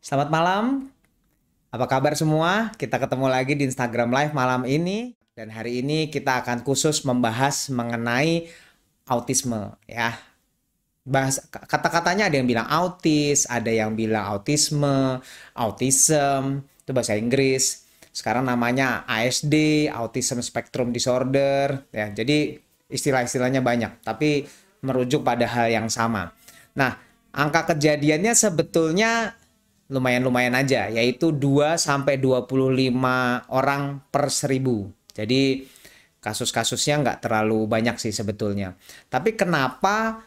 Selamat malam, apa kabar semua? Kita ketemu lagi di Instagram Live malam ini. Dan hari ini kita akan khusus membahas mengenai autisme ya. Kata-katanya ada yang bilang autis, ada yang bilang autisme, autism, itu bahasa Inggris. Sekarang namanya ASD, Autism Spectrum Disorder ya. Jadi istilah-istilahnya banyak, tapi merujuk pada hal yang sama. Nah, angka kejadiannya sebetulnya lumayan-lumayan aja, yaitu 2 sampai 25 orang per 1000. Jadi kasus-kasusnya nggak terlalu banyak sih sebetulnya. Tapi kenapa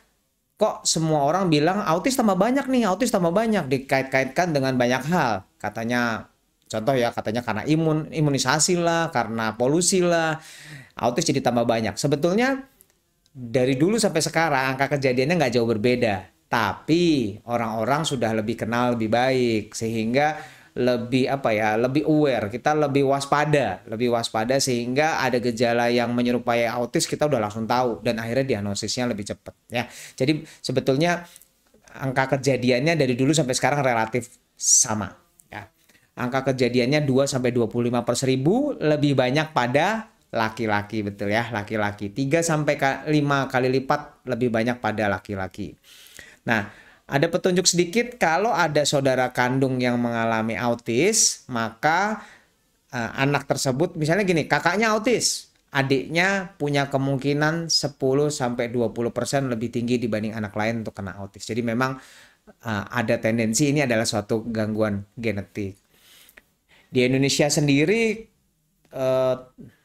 kok semua orang bilang autis tambah banyak nih, autis tambah banyak, dikait-kaitkan dengan banyak hal. Katanya, contoh ya, katanya karena imunisasi lah, karena polusi lah, autis jadi tambah banyak. Sebetulnya dari dulu sampai sekarang angka kejadiannya nggak jauh berbeda. Tapi orang-orang sudah lebih kenal lebih baik sehingga lebih apa ya, lebih aware, kita lebih waspada sehingga ada gejala yang menyerupai autis kita udah langsung tahu dan akhirnya diagnosisnya lebih cepat ya. Jadi sebetulnya angka kejadiannya dari dulu sampai sekarang relatif sama ya. Angka kejadiannya 2 sampai 25 per 1000, lebih banyak pada laki-laki, betul ya, laki-laki. 3 sampai 5 kali lipat lebih banyak pada laki-laki. Nah, ada petunjuk sedikit kalau ada saudara kandung yang mengalami autis, maka anak tersebut misalnya gini, kakaknya autis, adiknya punya kemungkinan 10 sampai 20% lebih tinggi dibanding anak lain untuk kena autis. Jadi memang ada tendensi ini adalah suatu gangguan genetik. Di Indonesia sendiri,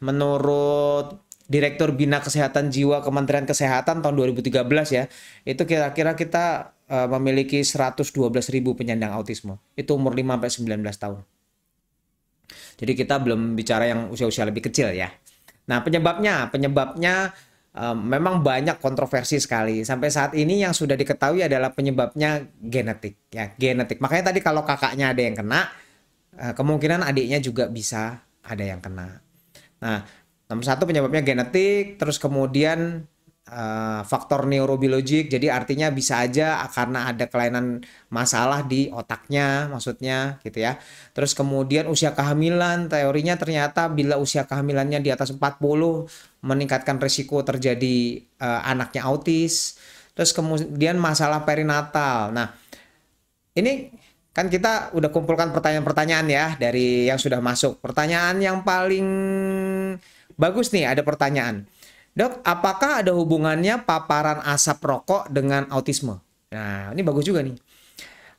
menurut Direktur Bina Kesehatan Jiwa Kementerian Kesehatan tahun 2013 ya, itu kira-kira kita memiliki 112.000 penyandang autisme. Itu umur 5 sampai 19 tahun. Jadi kita belum bicara yang usia-usia lebih kecil ya. Nah, penyebabnya memang banyak kontroversi sekali. Sampai saat ini yang sudah diketahui adalah penyebabnya genetik ya, genetik. Makanya tadi kalau kakaknya ada yang kena, kemungkinan adiknya juga bisa ada yang kena. Nah, nomor satu penyebabnya genetik, terus kemudian faktor neurobiologik, jadi artinya bisa aja karena ada kelainan masalah di otaknya, maksudnya gitu ya. Terus kemudian usia kehamilan, teorinya ternyata bila usia kehamilannya di atas 40 meningkatkan risiko terjadi anaknya autis. Terus kemudian masalah perinatal. Nah, ini kan kita udah kumpulkan pertanyaan-pertanyaan ya dari yang sudah masuk. Pertanyaan yang paling bagus nih, ada pertanyaan. Dok, apakah ada hubungannya paparan asap rokok dengan autisme? Nah, ini bagus juga nih.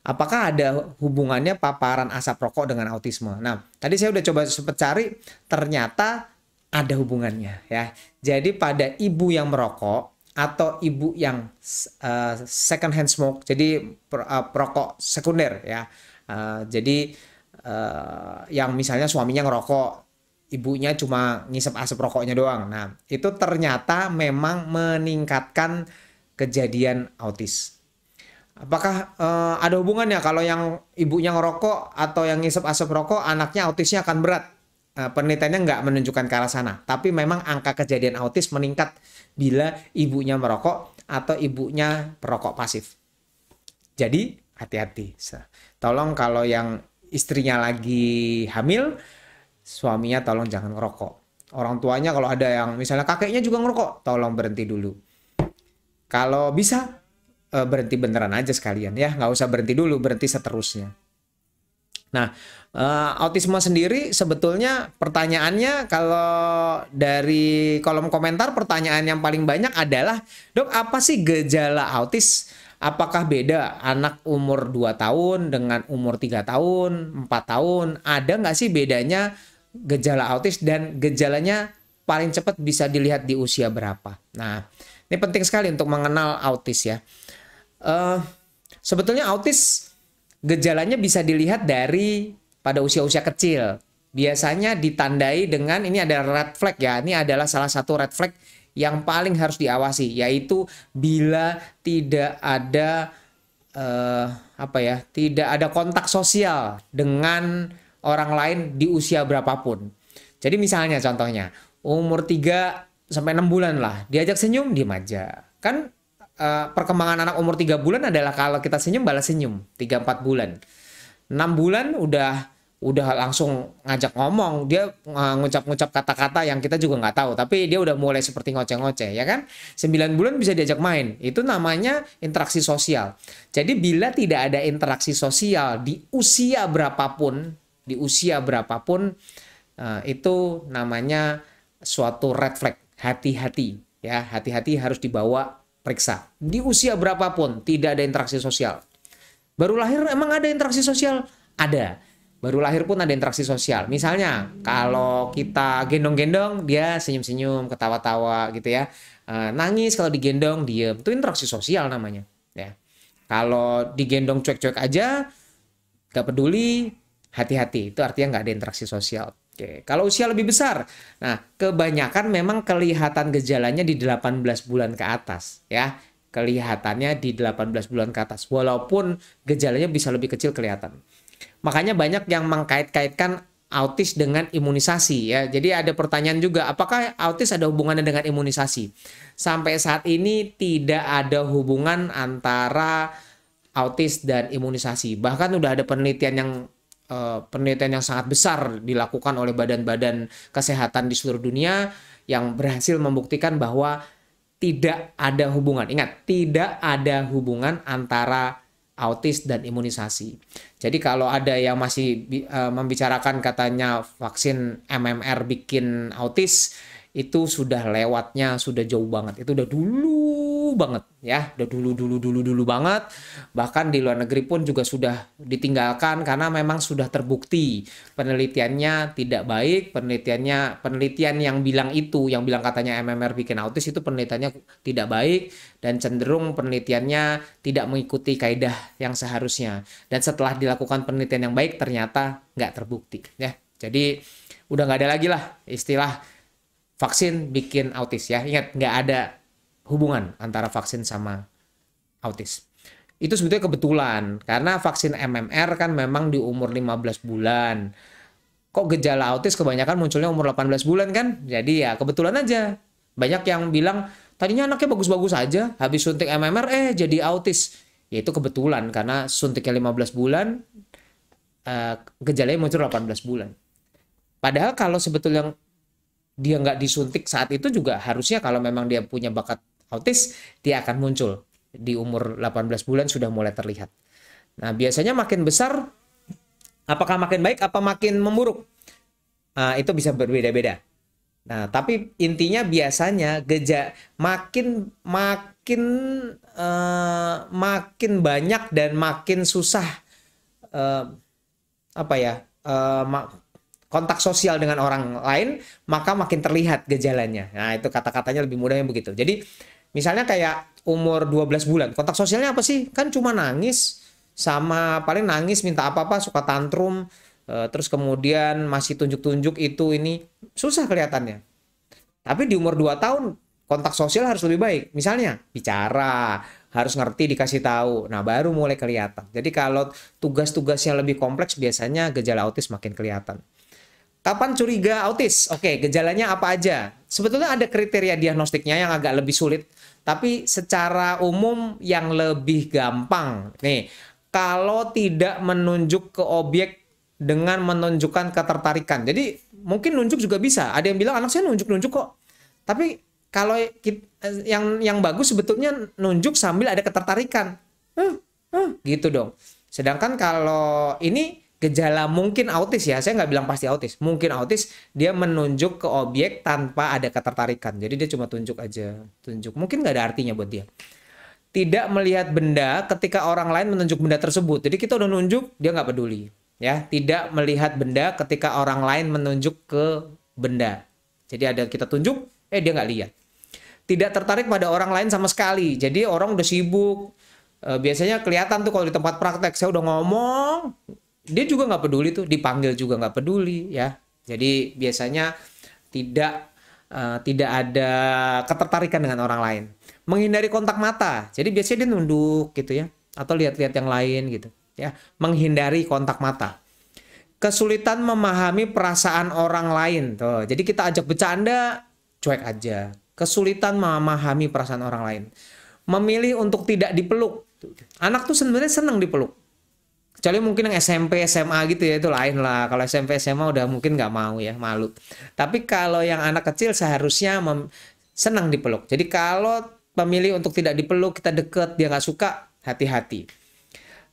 Apakah ada hubungannya paparan asap rokok dengan autisme? Nah, tadi saya udah coba sempat cari, ternyata ada hubungannya ya. Jadi pada ibu yang merokok atau ibu yang second hand smoke, jadi perokok sekunder ya. Jadi yang misalnya suaminya ngerokok, ibunya cuma ngisep asap rokoknya doang. Nah, itu ternyata memang meningkatkan kejadian autis. Apakah ada hubungannya kalau yang ibunya ngerokok atau yang ngisep asap rokok, anaknya autisnya akan berat? Penelitiannya nggak menunjukkan ke arah sana. Tapi memang angka kejadian autis meningkat bila ibunya merokok atau ibunya perokok pasif. Jadi hati-hati. Tolong kalau yang istrinya lagi hamil, suaminya tolong jangan ngerokok. Orang tuanya kalau ada yang misalnya kakeknya juga ngerokok, tolong berhenti dulu. Kalau bisa berhenti beneran aja sekalian ya, nggak usah berhenti dulu, berhenti seterusnya. Nah, autisme sendiri sebetulnya pertanyaannya kalau dari kolom komentar, pertanyaan yang paling banyak adalah, dok, apa sih gejala autis? Apakah beda anak umur 2 tahun dengan umur 3 tahun, 4 tahun? Ada nggak sih bedanya gejala autis dan gejalanya paling cepat bisa dilihat di usia berapa? Nah, ini penting sekali untuk mengenal autis ya. Sebetulnya autis gejalanya bisa dilihat dari pada usia-usia kecil. Biasanya ditandai dengan, ini ada red flag ya. Ini adalah salah satu red flag yang paling harus diawasi, yaitu bila tidak ada tidak ada kontak sosial dengan orang lain di usia berapapun. Jadi misalnya contohnya umur 3 sampai 6 bulan lah, diajak senyum diem aja. Kan perkembangan anak umur 3 bulan adalah kalau kita senyum balas senyum 3-4 bulan. 6 bulan udah langsung ngajak ngomong, dia ngucap-ngucap kata-kata yang kita juga nggak tahu, tapi dia udah mulai seperti ngoceh-ngoceh, ya kan? 9 bulan bisa diajak main, itu namanya interaksi sosial. Jadi bila tidak ada interaksi sosial di usia berapapun, itu namanya suatu red flag. Hati-hati, ya, hati-hati, harus dibawa periksa. Di usia berapapun tidak ada interaksi sosial. Baru lahir emang ada interaksi sosial? Ada. Baru lahir pun ada interaksi sosial. Misalnya, kalau kita gendong-gendong, dia senyum-senyum, ketawa-tawa gitu ya. Nangis kalau digendong, diem. Itu interaksi sosial namanya. Ya. Kalau digendong cuek-cuek aja, gak peduli, hati-hati. Itu artinya nggak ada interaksi sosial. Oke. Kalau usia lebih besar, nah kebanyakan memang kelihatan gejalanya di 18 bulan ke atas. Ya. Kelihatannya di 18 bulan ke atas. Walaupun gejalanya bisa lebih kecil kelihatan. Makanya banyak yang mengkait-kaitkan autis dengan imunisasi ya. Jadi ada pertanyaan juga, apakah autis ada hubungannya dengan imunisasi? Sampai saat ini tidak ada hubungan antara autis dan imunisasi. Bahkan udah ada penelitian yang sangat besar dilakukan oleh badan-badan kesehatan di seluruh dunia yang berhasil membuktikan bahwa tidak ada hubungan. Ingat, tidak ada hubungan antara autis dan imunisasi. Jadi kalau ada yang masih membicarakan katanya vaksin MMR bikin autis, itu sudah lewatnya, sudah jauh banget. Itu udah dulu banget ya, udah dulu banget. Bahkan di luar negeri pun juga sudah ditinggalkan karena memang sudah terbukti penelitiannya tidak baik. Penelitian yang bilang katanya MMR bikin autis, itu penelitiannya tidak baik dan cenderung penelitiannya tidak mengikuti kaidah yang seharusnya. Dan setelah dilakukan penelitian yang baik ternyata nggak terbukti ya. Jadi udah nggak ada lagi lah istilah vaksin bikin autis ya. Ingat, nggak ada hubungan antara vaksin sama autis. Itu sebetulnya kebetulan karena vaksin MMR kan memang di umur 15 bulan. Kok gejala autis kebanyakan munculnya umur 18 bulan kan? Jadi ya kebetulan aja. Banyak yang bilang tadinya anaknya bagus-bagus aja, habis suntik MMR jadi autis. Ya itu kebetulan karena suntiknya 15 bulan, gejalanya muncul 18 bulan. Padahal kalau sebetulnya dia nggak disuntik saat itu juga harusnya kalau memang dia punya bakat autis, dia akan muncul di umur 18 bulan sudah mulai terlihat. Nah, biasanya makin besar, apakah makin baik, apa makin memburuk? Itu bisa berbeda-beda. Nah, tapi intinya biasanya makin banyak dan makin susah kontak sosial dengan orang lain, maka makin terlihat gejalanya. Nah, itu kata-katanya lebih mudahnya begitu. Jadi, misalnya kayak umur 12 bulan, kontak sosialnya apa sih? Kan cuma nangis, sama paling nangis minta apa-apa, suka tantrum, terus kemudian masih tunjuk-tunjuk ini, susah kelihatannya. Tapi di umur 2 tahun, kontak sosial harus lebih baik. Misalnya, bicara, harus ngerti, dikasih tahu. Nah, baru mulai kelihatan. Jadi kalau tugas-tugasnya lebih kompleks, biasanya gejala autis makin kelihatan. Kapan curiga autis? Oke, gejalanya apa aja? Sebetulnya ada kriteria diagnostiknya yang agak lebih sulit, tapi secara umum yang lebih gampang. Nih, kalau tidak menunjuk ke objek dengan menunjukkan ketertarikan. Jadi, mungkin nunjuk juga bisa. Ada yang bilang anak saya nunjuk-nunjuk kok. Tapi kalau yang bagus sebetulnya nunjuk sambil ada ketertarikan. Gitu dong. Sedangkan kalau ini gejala mungkin autis ya, saya nggak bilang pasti autis. Mungkin autis, dia menunjuk ke objek tanpa ada ketertarikan. Jadi dia cuma tunjuk aja, tunjuk. Mungkin nggak ada artinya buat dia. Tidak melihat benda ketika orang lain menunjuk benda tersebut. Jadi kita udah nunjuk, dia nggak peduli. Ya, tidak melihat benda ketika orang lain menunjuk ke benda. Jadi ada kita tunjuk, dia nggak lihat. Tidak tertarik pada orang lain sama sekali. Jadi orang udah sibuk. Biasanya kelihatan tuh kalau di tempat praktek, saya udah ngomong, dia juga nggak peduli tuh, dipanggil juga nggak peduli ya. Jadi biasanya tidak ada ketertarikan dengan orang lain. Menghindari kontak mata. Jadi biasanya dia nunduk gitu ya, atau lihat-lihat yang lain gitu ya. Menghindari kontak mata. Kesulitan memahami perasaan orang lain tuh. Jadi kita ajak bercanda, cuek aja. Kesulitan memahami perasaan orang lain. Memilih untuk tidak dipeluk. Anak tuh sebenarnya senang dipeluk. Kecuali mungkin yang SMP, SMA gitu ya, itu lain lah. Kalau SMP, SMA udah mungkin nggak mau ya, malu. Tapi kalau yang anak kecil seharusnya senang dipeluk. Jadi kalau pemilih untuk tidak dipeluk, kita deket, dia nggak suka, hati-hati.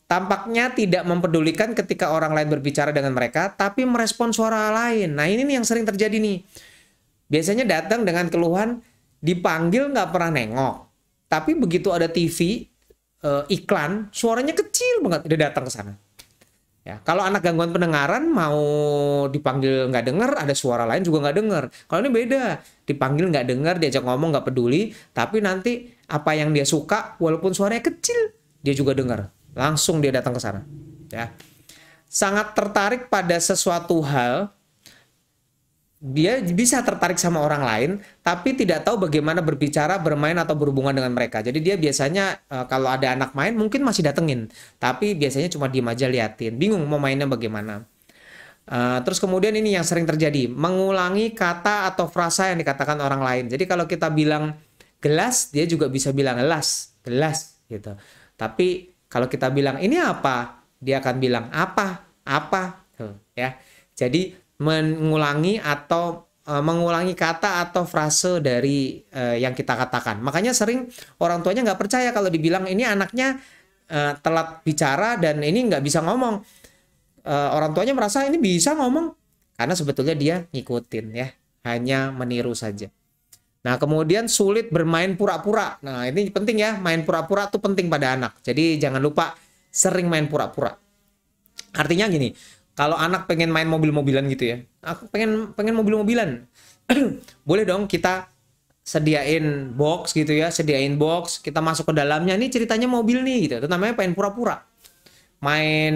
Tampaknya tidak mempedulikan ketika orang lain berbicara dengan mereka, tapi merespon suara lain. Nah ini nih yang sering terjadi nih. Biasanya datang dengan keluhan, dipanggil nggak pernah nengok. Tapi begitu ada TV, iklan, suaranya kecil banget, dia datang ke sana. Ya, kalau anak gangguan pendengaran mau dipanggil nggak dengar, ada suara lain juga nggak dengar. Kalau ini beda, dipanggil nggak dengar, diajak ngomong nggak peduli, tapi nanti apa yang dia suka, walaupun suaranya kecil, dia juga dengar. Langsung dia datang ke sana. Ya, sangat tertarik pada sesuatu hal, dia bisa tertarik sama orang lain, tapi tidak tahu bagaimana berbicara, bermain atau berhubungan dengan mereka. Jadi dia biasanya kalau ada anak main mungkin masih datengin, tapi biasanya cuma diem aja liatin, bingung mau mainnya bagaimana. Terus kemudian ini yang sering terjadi, mengulangi kata atau frasa yang dikatakan orang lain. Jadi kalau kita bilang gelas, dia juga bisa bilang gelas, gelas gitu. Tapi kalau kita bilang ini apa, dia akan bilang apa, tuh, ya. Jadi mengulangi atau mengulangi kata atau frase dari yang kita katakan. Makanya sering orang tuanya nggak percaya kalau dibilang ini anaknya telat bicara dan ini nggak bisa ngomong. Orang tuanya merasa ini bisa ngomong karena sebetulnya dia ngikutin ya, hanya meniru saja. Nah kemudian sulit bermain pura-pura. Nah ini penting ya, main pura-pura tuh penting pada anak. Jadi jangan lupa sering main pura-pura. Artinya gini, kalau anak pengen main mobil-mobilan gitu ya, aku pengen mobil-mobilan, boleh dong kita sediain box gitu ya, sediain box, kita masuk ke dalamnya, nih ceritanya mobil nih gitu, itu namanya main pura-pura, main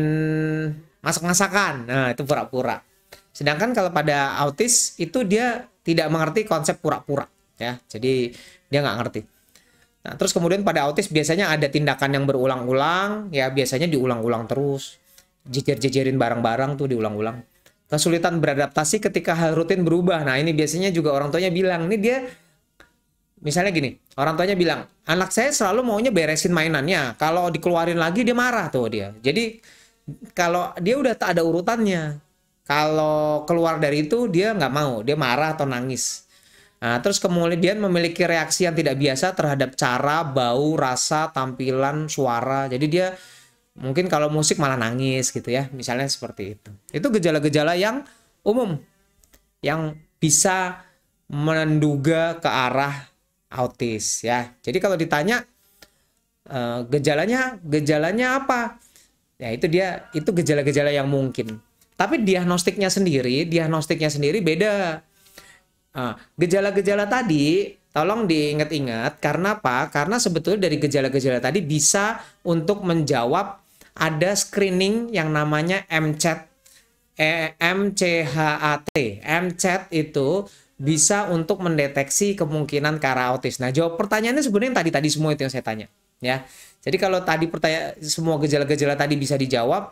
masak-masakan, nah itu pura-pura. Sedangkan kalau pada autis itu dia tidak mengerti konsep pura-pura ya, jadi dia nggak ngerti. Nah, terus kemudian pada autis biasanya ada tindakan yang berulang-ulang, ya biasanya diulang-ulang terus. Jejer-jejerin barang-barang tuh diulang-ulang. Kesulitan beradaptasi ketika hal rutin berubah. Nah ini biasanya juga orang tuanya bilang, ini dia misalnya gini, orang tuanya bilang, anak saya selalu maunya beresin mainannya. Kalau dikeluarin lagi dia marah tuh dia. Jadi kalau dia udah tak ada urutannya. Kalau keluar dari itu dia nggak mau, dia marah atau nangis. Nah, terus kemudian memiliki reaksi yang tidak biasa terhadap cara, bau, rasa, tampilan, suara. Jadi dia mungkin kalau musik malah nangis gitu ya, misalnya seperti itu. Itu gejala-gejala yang umum, yang bisa menduga ke arah autis ya. Jadi kalau ditanya gejalanya apa? Ya itu gejala-gejala yang mungkin. Tapi diagnostiknya sendiri beda. Gejala-gejala tadi tolong diingat-ingat karena apa? Karena sebetulnya dari gejala-gejala tadi bisa untuk menjawab ada screening yang namanya MCAT, MCHAT. MCAT itu bisa untuk mendeteksi kemungkinan ke arah autis. Nah, jawab pertanyaannya sebenarnya yang tadi semua itu yang saya tanya, ya. Jadi kalau tadi pertanyaan semua gejala-gejala tadi bisa dijawab,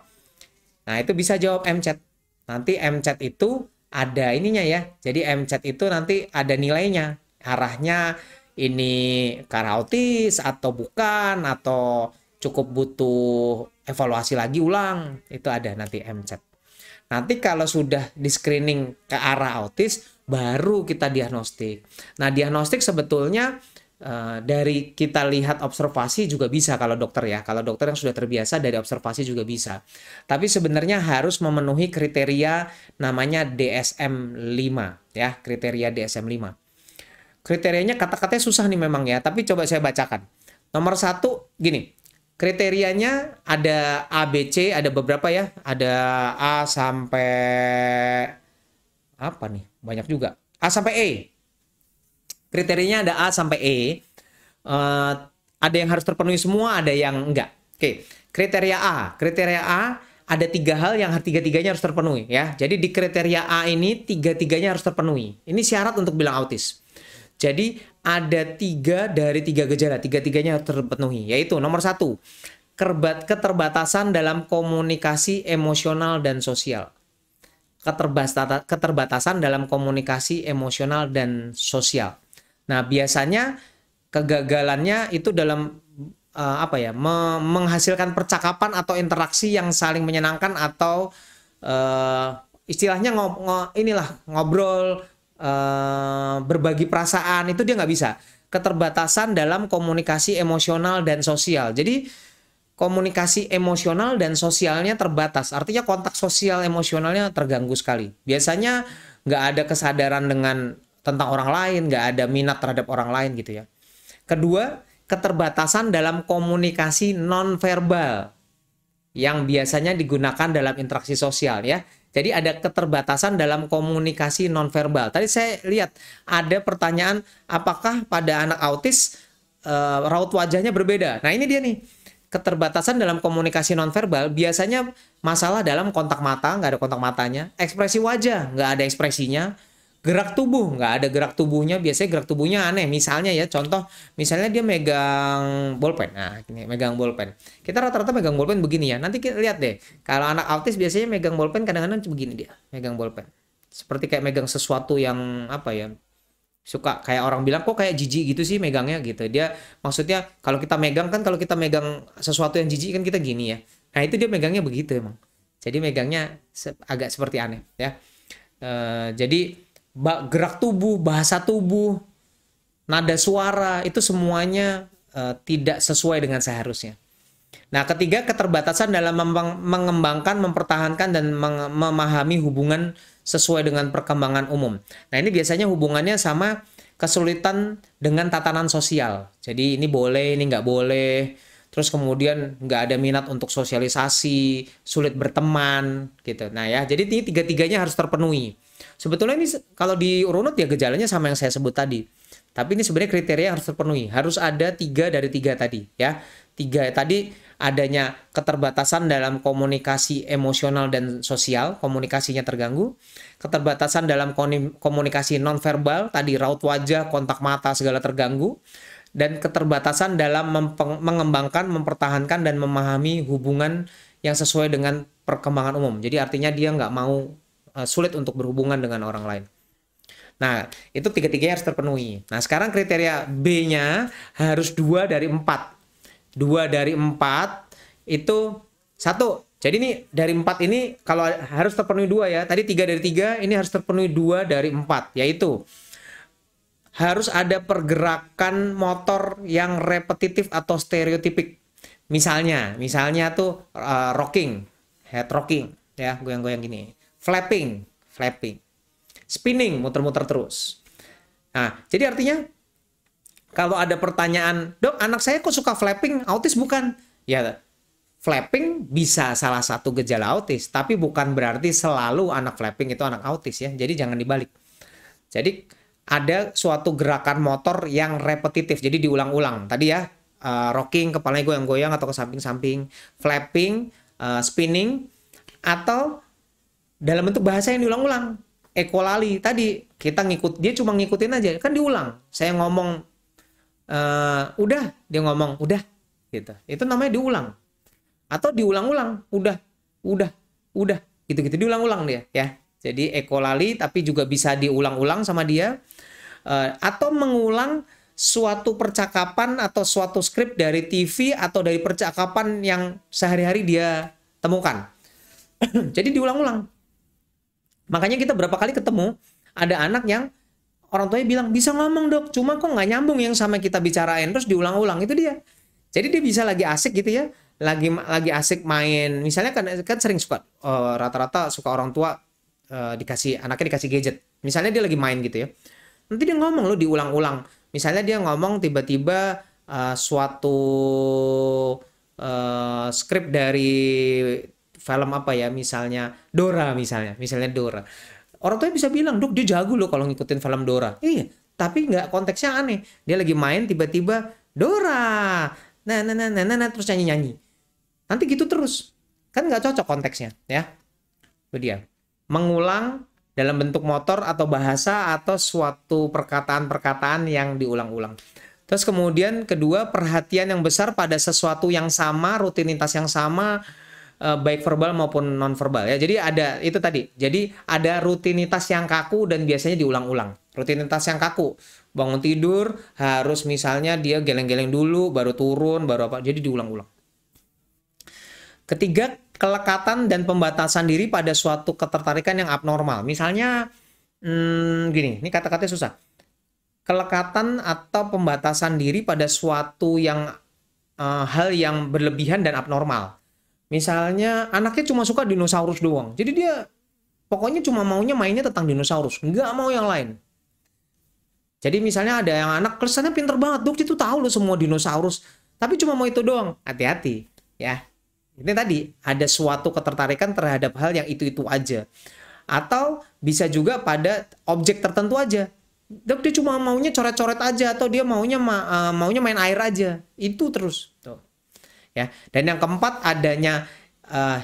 nah itu bisa jawab MCAT. Nanti MCAT itu ada ininya ya. Jadi MCAT itu nanti ada nilainya, arahnya ini ke arah autis atau bukan, atau cukup butuh evaluasi lagi ulang, itu ada nanti MCAT. Nanti kalau sudah di screening ke arah autis, baru kita diagnostik. Nah diagnostik sebetulnya dari kita lihat observasi juga bisa kalau dokter ya. Kalau dokter yang sudah terbiasa dari observasi juga bisa. Tapi sebenarnya harus memenuhi kriteria namanya DSM-5 ya, kriteria DSM-5. Kriterianya kata-katanya susah nih memang ya, tapi coba saya bacakan. Nomor 1 gini. Kriterianya ada A, B, C, ada beberapa ya. Ada A sampai apa nih? Banyak juga. A sampai E. Kriterianya ada A sampai E. Ada yang harus terpenuhi semua, ada yang enggak. Oke, kriteria A. Kriteria A ada 3 hal yang tiga-tiganya harus terpenuhi ya. Jadi di kriteria A ini tiga-tiganya harus terpenuhi. Ini syarat untuk bilang autis. Jadi ada 3 dari 3 gejala, tiga-tiganya harus terpenuhi, yaitu nomor 1, keterbatasan dalam komunikasi emosional dan sosial. Keterbatasan dalam komunikasi emosional dan sosial. Nah, biasanya kegagalannya itu dalam apa ya, menghasilkan percakapan atau interaksi yang saling menyenangkan atau istilahnya ngobrol, berbagi perasaan, itu dia nggak bisa. Keterbatasan dalam komunikasi emosional dan sosial. Jadi komunikasi emosional dan sosialnya terbatas. Artinya kontak sosial emosionalnya terganggu sekali. Biasanya nggak ada kesadaran tentang orang lain, nggak ada minat terhadap orang lain gitu ya. Kedua, keterbatasan dalam komunikasi nonverbal yang biasanya digunakan dalam interaksi sosial ya. Jadi ada keterbatasan dalam komunikasi nonverbal. Tadi saya lihat ada pertanyaan, apakah pada anak autis raut wajahnya berbeda? Nah ini dia nih, keterbatasan dalam komunikasi nonverbal biasanya masalah dalam kontak mata, nggak ada kontak matanya, ekspresi wajah, nggak ada ekspresinya, gerak tubuh, nggak ada gerak tubuhnya, biasanya gerak tubuhnya aneh. Misalnya ya, contoh, misalnya dia megang bolpen. Nah, ini megang bolpen. Kita rata-rata megang bolpen begini ya. Nanti kita lihat deh, kalau anak autis biasanya megang bolpen kadang-kadang begini dia, megang bolpen. Seperti kayak megang sesuatu yang apa ya, suka kayak orang bilang kok kayak jijik gitu sih megangnya gitu. Dia maksudnya kalau kita megang kan, kalau kita megang sesuatu yang jijik kan kita gini ya. Nah, itu dia megangnya begitu emang. Jadi megangnya agak seperti aneh ya. Jadi gerak tubuh, bahasa tubuh, nada suara, itu semuanya tidak sesuai dengan seharusnya. Nah, ketiga, keterbatasan dalam mengembangkan, mempertahankan, dan memahami hubungan sesuai dengan perkembangan umum. Nah, ini biasanya hubungannya sama kesulitan dengan tatanan sosial. Jadi ini boleh, ini nggak boleh. Terus kemudian nggak ada minat untuk sosialisasi, sulit berteman, gitu. Nah ya, jadi ini tiga-tiganya harus terpenuhi. Sebetulnya ini kalau diurut ya gejalanya sama yang saya sebut tadi. Tapi ini sebenarnya kriteria harus terpenuhi. Harus ada 3 dari 3 tadi ya. 3 tadi adanya keterbatasan dalam komunikasi emosional dan sosial, komunikasinya terganggu. Keterbatasan dalam komunikasi nonverbal, tadi raut wajah, kontak mata segala terganggu. Dan keterbatasan dalam mengembangkan, mempertahankan, dan memahami hubungan yang sesuai dengan perkembangan umum. Jadi artinya dia nggak mau, sulit untuk berhubungan dengan orang lain. Nah, itu tiga-tiganya harus terpenuhi. Nah, sekarang kriteria B-nya harus 2 dari 4. 2 dari 4 itu 1. Jadi ini dari 4 ini kalau harus terpenuhi 2 ya. Tadi 3 dari 3, ini harus terpenuhi 2 dari 4. Yaitu harus ada pergerakan motor yang repetitif atau stereotipik. Misalnya tuh rocking, head rocking, ya, goyang-goyang gini. Flapping, spinning, muter-muter terus. Nah, jadi artinya kalau ada pertanyaan, dok, anak saya kok suka flapping, autis bukan? Ya, flapping bisa salah satu gejala autis, tapi bukan berarti selalu anak flapping itu anak autis ya. Jadi jangan dibalik. Jadi ada suatu gerakan motor yang repetitif, jadi diulang-ulang. Tadi ya, rocking, kepalanya goyang-goyang atau ke samping-samping, flapping, spinning, atau dalam bentuk bahasa yang diulang-ulang. Ekolali tadi kita dia cuma ngikutin aja, kan diulang. Saya ngomong udah, dia ngomong udah, gitu. Itu namanya diulang. Atau diulang-ulang, udah, gitu-gitu diulang-ulang dia, ya. Jadi ekolali tapi juga bisa diulang-ulang sama dia. Atau mengulang suatu percakapan atau suatu skrip dari TV atau dari percakapan yang sehari-hari dia temukan. Jadi diulang-ulang. Makanya kita berapa kali ketemu ada anak yang orang tuanya bilang bisa ngomong dok, cuma kok nggak nyambung yang sama kita bicarain, terus diulang-ulang. Itu dia. Jadi dia bisa lagi asik gitu ya, lagi asik main. Misalnya kan sering suka rata-rata suka orang tua anaknya dikasih gadget. Misalnya dia lagi main gitu ya. Nanti dia ngomong loh diulang-ulang. Misalnya dia ngomong tiba-tiba suatu skrip dari film apa ya, misalnya Dora. Orang tuanya bisa bilang, dok dia jago loh kalau ngikutin film Dora. Iya, tapi nggak, konteksnya aneh. Dia lagi main tiba-tiba Dora, nah, terus nyanyi. Nanti gitu terus, kan nggak cocok konteksnya ya. Itu dia. Mengulang dalam bentuk motor atau bahasa atau suatu perkataan-perkataan yang diulang-ulang. Terus kemudian kedua, perhatian yang besar pada sesuatu yang sama, rutinitas yang sama, baik verbal maupun non-verbal ya. Jadi ada itu tadi. Jadi ada rutinitas yang kaku dan biasanya diulang-ulang. Rutinitas yang kaku. Bangun tidur harus misalnya dia geleng-geleng dulu, baru turun, baru apa. Jadi diulang-ulang. Ketiga, kelekatan dan pembatasan diri pada suatu ketertarikan yang abnormal. Misalnya, gini, ini kata-katanya susah. Kelekatan atau pembatasan diri pada suatu yang hal yang berlebihan dan abnormal. Misalnya anaknya cuma suka dinosaurus doang. Jadi dia pokoknya cuma maunya mainnya tentang dinosaurus, nggak mau yang lain. Jadi misalnya ada yang anak kelihatannya pinter banget, dok itu tahu loh semua dinosaurus, tapi cuma mau itu doang. Hati-hati ya. Ini tadi ada suatu ketertarikan terhadap hal yang itu-itu aja. Atau bisa juga pada objek tertentu aja. Dok dia cuma maunya coret-coret aja atau dia maunya main air aja. Itu terus. Tuh. Ya. Dan yang keempat adanya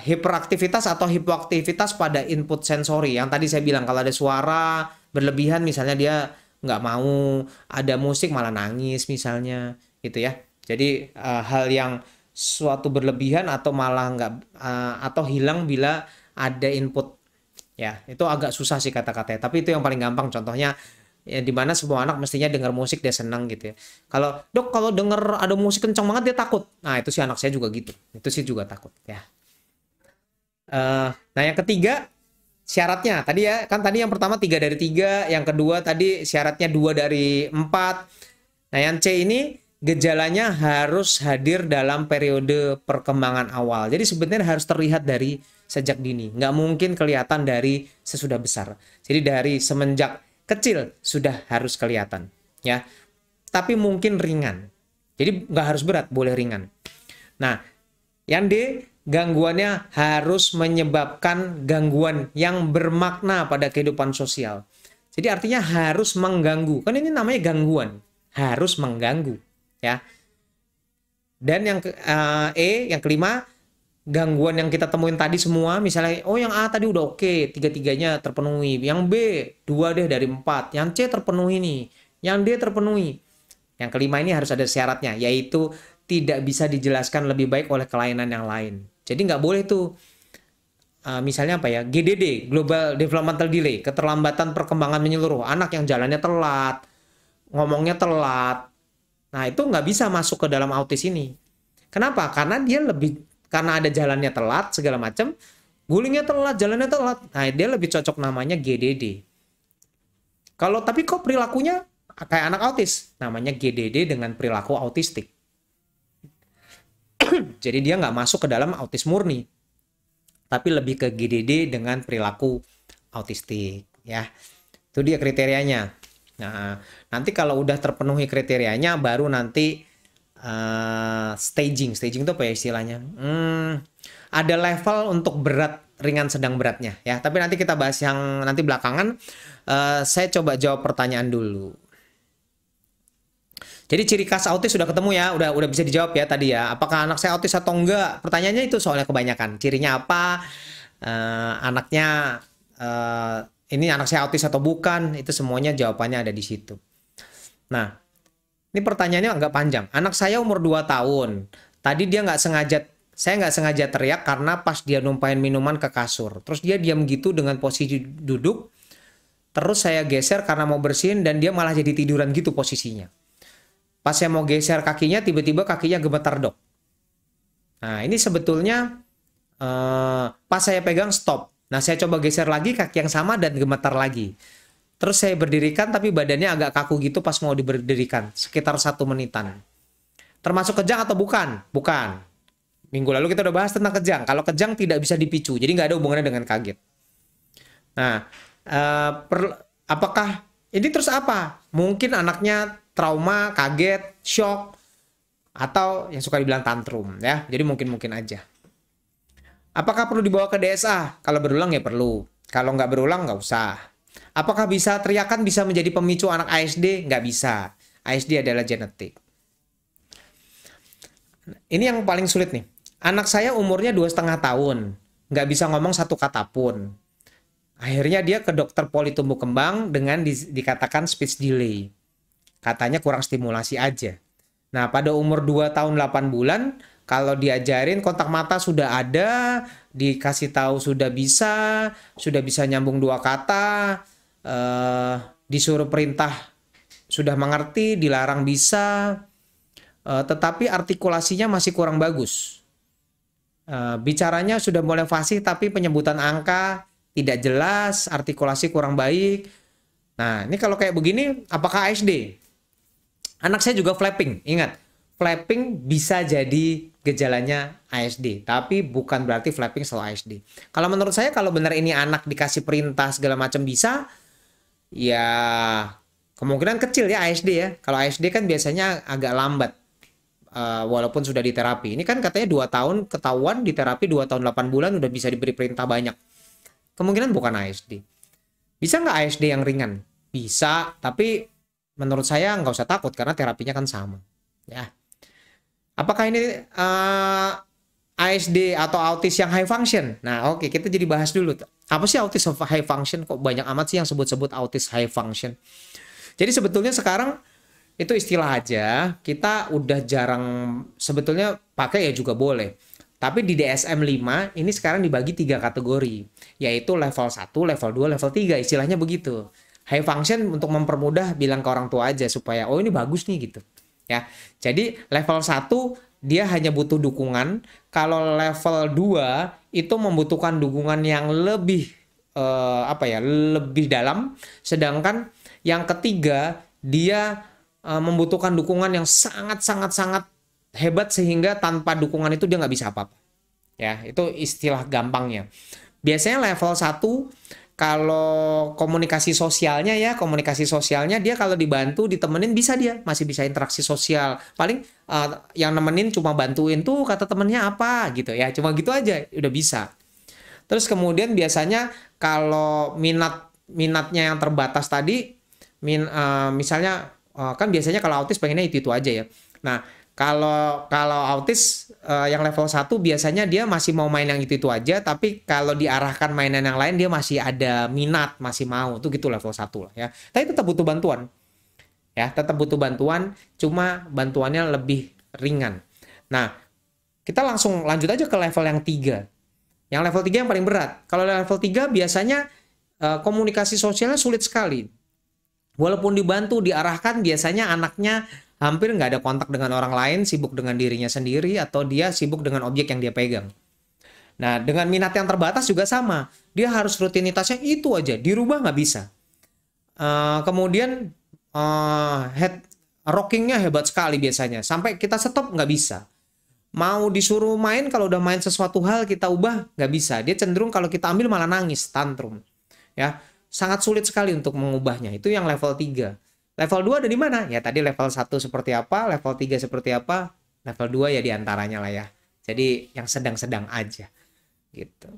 hiperaktivitas atau hipoaktivitas pada input sensori. Yang tadi saya bilang kalau ada suara berlebihan misalnya dia nggak mau, ada musik malah nangis misalnya gitu ya. Jadi hal yang suatu berlebihan atau malah nggak atau hilang bila ada input ya, itu agak susah sih kata-katanya, tapi itu yang paling gampang. Contohnya ya, di mana semua anak mestinya dengar musik dia senang gitu ya. Kalau dok kalau denger ada musik kencang banget dia takut, nah itu sih anak saya juga gitu, itu sih juga takut ya. Nah yang ketiga syaratnya tadi ya, kan tadi yang pertama 3 dari 3, yang kedua tadi syaratnya 2 dari 4. Nah yang C ini gejalanya harus hadir dalam periode perkembangan awal. Jadi sebenarnya harus terlihat dari sejak dini. Nggak mungkin kelihatan dari sesudah besar. Jadi dari semenjak kecil sudah harus kelihatan. Ya. Tapi mungkin ringan. Jadi nggak harus berat, boleh ringan. Nah, yang D, gangguannya harus menyebabkan gangguan yang bermakna pada kehidupan sosial. Jadi artinya harus mengganggu. Kan ini namanya gangguan. Harus mengganggu. Ya. Dan yang yang kelima, gangguan yang kita temuin tadi semua, misalnya oh yang A tadi udah oke, 3-3-nya terpenuhi, yang B 2 dari 4, yang C terpenuhi nih, yang D terpenuhi. Yang kelima ini harus ada syaratnya, yaitu tidak bisa dijelaskan lebih baik oleh kelainan yang lain. Jadi nggak boleh tuh misalnya apa ya, GDD, Global Developmental Delay, keterlambatan perkembangan menyeluruh, anak yang jalannya telat, ngomongnya telat. Nah, itu nggak bisa masuk ke dalam autis ini. Kenapa? Karena karena ada jalannya telat, segala macam, gulingnya telat, jalannya telat. Nah, dia lebih cocok namanya GDD. Kalau tapi kok perilakunya kayak anak autis, namanya GDD dengan perilaku autistik. Jadi dia nggak masuk ke dalam autis murni, tapi lebih ke GDD dengan perilaku autistik. Ya, itu dia kriterianya. Nah, nanti kalau udah terpenuhi kriterianya, baru nanti staging. Staging itu apa ya istilahnya? Ada level untuk berat, ringan, sedang, beratnya. Ya, tapi nanti kita bahas yang nanti belakangan. Saya coba jawab pertanyaan dulu. Jadi ciri khas autis sudah ketemu ya, udah bisa dijawab ya tadi ya. Apakah anak saya autis atau enggak? Pertanyaannya itu soalnya kebanyakan. Cirinya apa? Anaknya ini anak saya autis atau bukan, itu semuanya jawabannya ada di situ. Nah, ini pertanyaannya agak panjang. Anak saya umur 2 tahun. Tadi saya nggak sengaja teriak karena pas dia numpahin minuman ke kasur. Terus dia diam gitu dengan posisi duduk. Terus saya geser karena mau bersihin dan dia malah jadi tiduran gitu posisinya. Pas saya mau geser kakinya, tiba-tiba kakinya gemetar, dok. Nah, ini sebetulnya pas saya pegang stop. Nah, saya coba geser lagi kaki yang sama dan gemetar lagi. Terus saya berdirikan tapi badannya agak kaku gitu pas mau diberdirikan. Sekitar 1 menitan. Termasuk kejang atau bukan? Bukan. Minggu lalu kita udah bahas tentang kejang. Kalau kejang tidak bisa dipicu. Jadi nggak ada hubungannya dengan kaget. Nah, apakah ini terus apa? Mungkin anaknya trauma, kaget, shock, atau yang suka dibilang tantrum. Ya, jadi mungkin-mungkin aja. Apakah perlu dibawa ke DSA? Kalau berulang ya perlu. Kalau nggak berulang nggak usah. Apakah bisa teriakan bisa menjadi pemicu anak ASD? Nggak bisa. ASD adalah genetik. Ini yang paling sulit nih. Anak saya umurnya 2,5 tahun. Nggak bisa ngomong 1 kata pun. Akhirnya dia ke dokter poli tumbuh kembang dengan dikatakan speech delay. Katanya kurang stimulasi aja. Nah, pada umur 2 tahun 8 bulan, kalau diajarin kontak mata sudah ada, dikasih tahu sudah bisa nyambung 2 kata, disuruh perintah sudah mengerti, dilarang bisa, tetapi artikulasinya masih kurang bagus. Bicaranya sudah mulai fasih tapi penyebutan angka tidak jelas, artikulasi kurang baik. Nah, ini kalau kayak begini, apakah ASD? Anak saya juga flapping. Ingat, flapping bisa jadi gejalanya ASD, tapi bukan berarti flapping selalu ASD. Kalau menurut saya, kalau benar ini anak dikasih perintah segala macam bisa, ya kemungkinan kecil ya ASD ya. Kalau ASD kan biasanya agak lambat. Walaupun sudah di terapi. Ini kan katanya 2 tahun ketahuan, di terapi 2 tahun 8 bulan udah bisa diberi perintah banyak. Kemungkinan bukan ASD. Bisa nggak ASD yang ringan? Bisa, tapi menurut saya nggak usah takut karena terapinya kan sama. Ya. Apakah ini ASD atau autis yang high function? Nah, oke, kita jadi bahas dulu. Apa sih autis high function? Kok banyak amat sih yang sebut-sebut autis high function? Jadi sebetulnya sekarang itu istilah aja, kita udah jarang sebetulnya pakai ya juga boleh. Tapi di DSM-5 ini sekarang dibagi 3 kategori, yaitu level 1, level 2, level 3, istilahnya begitu. High function untuk mempermudah bilang ke orang tua aja supaya oh ini bagus nih gitu. Ya. Jadi level 1 dia hanya butuh dukungan, kalau level 2 itu membutuhkan dukungan yang lebih lebih dalam, sedangkan yang ketiga dia membutuhkan dukungan yang sangat hebat sehingga tanpa dukungan itu dia nggak bisa apa-apa. Ya, itu istilah gampangnya. Biasanya level 1 kalau komunikasi sosialnya dia kalau dibantu, ditemenin bisa dia, masih bisa interaksi sosial. Paling yang nemenin cuma bantuin tuh kata temennya apa gitu ya, cuma gitu aja udah bisa. Terus kemudian biasanya kalau minatnya yang terbatas tadi, misalnya kan biasanya kalau autis pengennya itu aja ya. Nah, kalau autis yang level 1 biasanya dia masih mau main yang itu aja, tapi kalau diarahkan mainan yang lain dia masih ada minat, masih mau. Itu gitu level 1 lah ya. Tapi tetap butuh bantuan. Ya, tetap butuh bantuan, cuma bantuannya lebih ringan. Nah, kita langsung lanjut aja ke level yang 3. Yang level 3 yang paling berat. Kalau level 3 biasanya komunikasi sosialnya sulit sekali. Walaupun dibantu, diarahkan, biasanya anaknya hampir nggak ada kontak dengan orang lain, sibuk dengan dirinya sendiri, atau dia sibuk dengan objek yang dia pegang. Nah, dengan minat yang terbatas juga sama. Dia harus rutinitasnya itu aja, dirubah nggak bisa. Kemudian head rockingnya hebat sekali biasanya. Sampai kita stop nggak bisa. Mau disuruh main, kalau udah main sesuatu hal kita ubah, nggak bisa. Dia cenderung kalau kita ambil malah nangis, tantrum. Ya, sangat sulit sekali untuk mengubahnya. Itu yang level 3. Level 2 ada di mana? Ya tadi level 1 seperti apa, level 3 seperti apa, level 2 ya diantaranya lah ya. Jadi yang sedang-sedang aja. Gitu.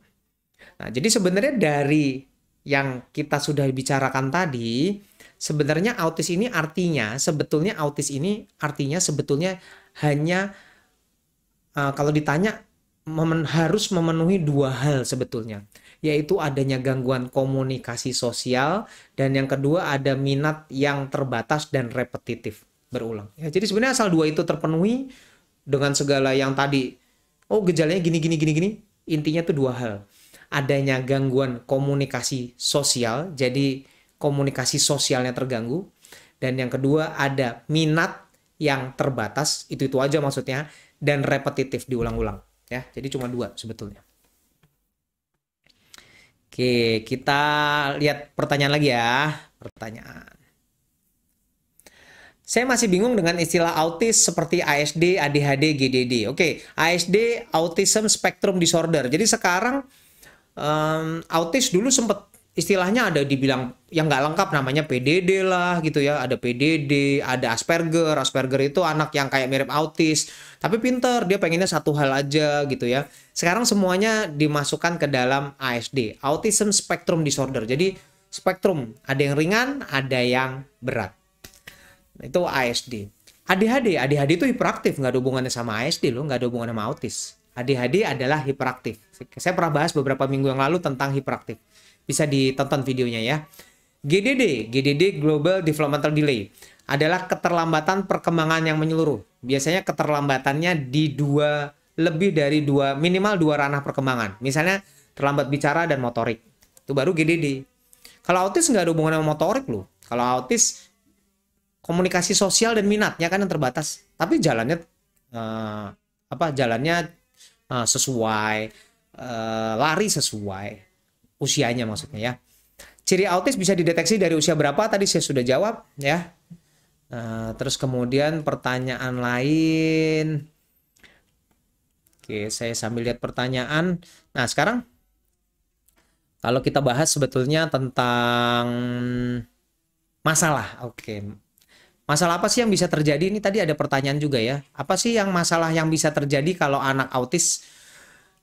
Nah, jadi sebenarnya dari yang kita sudah bicarakan tadi, sebenarnya autis ini artinya sebetulnya hanya kalau ditanya harus memenuhi 2 hal sebetulnya, yaitu adanya gangguan komunikasi sosial dan yang kedua ada minat yang terbatas dan repetitif berulang. Ya, jadi sebenarnya asal 2 itu terpenuhi dengan segala yang tadi, oh gejalanya gini, intinya tuh 2 hal. Adanya gangguan komunikasi sosial, jadi komunikasi sosialnya terganggu, dan yang kedua ada minat yang terbatas, itu aja maksudnya, dan repetitif diulang-ulang. Ya, jadi cuma 2 sebetulnya. Oke, kita lihat pertanyaan lagi ya. Pertanyaan. Saya masih bingung dengan istilah autis seperti ASD, ADHD, GDD. Oke, ASD, Autism Spectrum Disorder. Jadi sekarang autis dulu sempat istilahnya ada dibilang yang nggak lengkap namanya PDD lah gitu ya. Ada PDD, ada Asperger. Asperger itu anak yang kayak mirip autis, tapi pinter, dia pengennya satu hal aja gitu ya. Sekarang semuanya dimasukkan ke dalam ASD, Autism Spectrum Disorder. Jadi spektrum, ada yang ringan, ada yang berat. Itu ASD. ADHD itu hiperaktif, nggak ada hubungannya sama ASD loh, nggak ada hubungannya sama autis. ADHD adalah hiperaktif. Saya pernah bahas beberapa minggu yang lalu tentang hiperaktif. Bisa ditonton videonya ya. GDD Global Developmental Delay adalah keterlambatan perkembangan yang menyeluruh. Biasanya keterlambatannya di minimal 2 ranah perkembangan. Misalnya terlambat bicara dan motorik. Itu baru GDD. Kalau autis nggak ada hubungan sama motorik loh. Kalau autis komunikasi sosial dan minatnya kan yang terbatas, tapi jalannya eh, jalannya sesuai, lari sesuai usianya maksudnya ya. Ciri autis bisa dideteksi dari usia berapa? Tadi saya sudah jawab ya. Terus kemudian pertanyaan lain. Oke, saya sambil lihat pertanyaan. Nah, sekarang kalau kita bahas sebetulnya tentang masalah. Oke. Masalah apa sih yang bisa terjadi? Ini tadi ada pertanyaan juga ya. Apa sih yang masalah yang bisa terjadi kalau anak autis?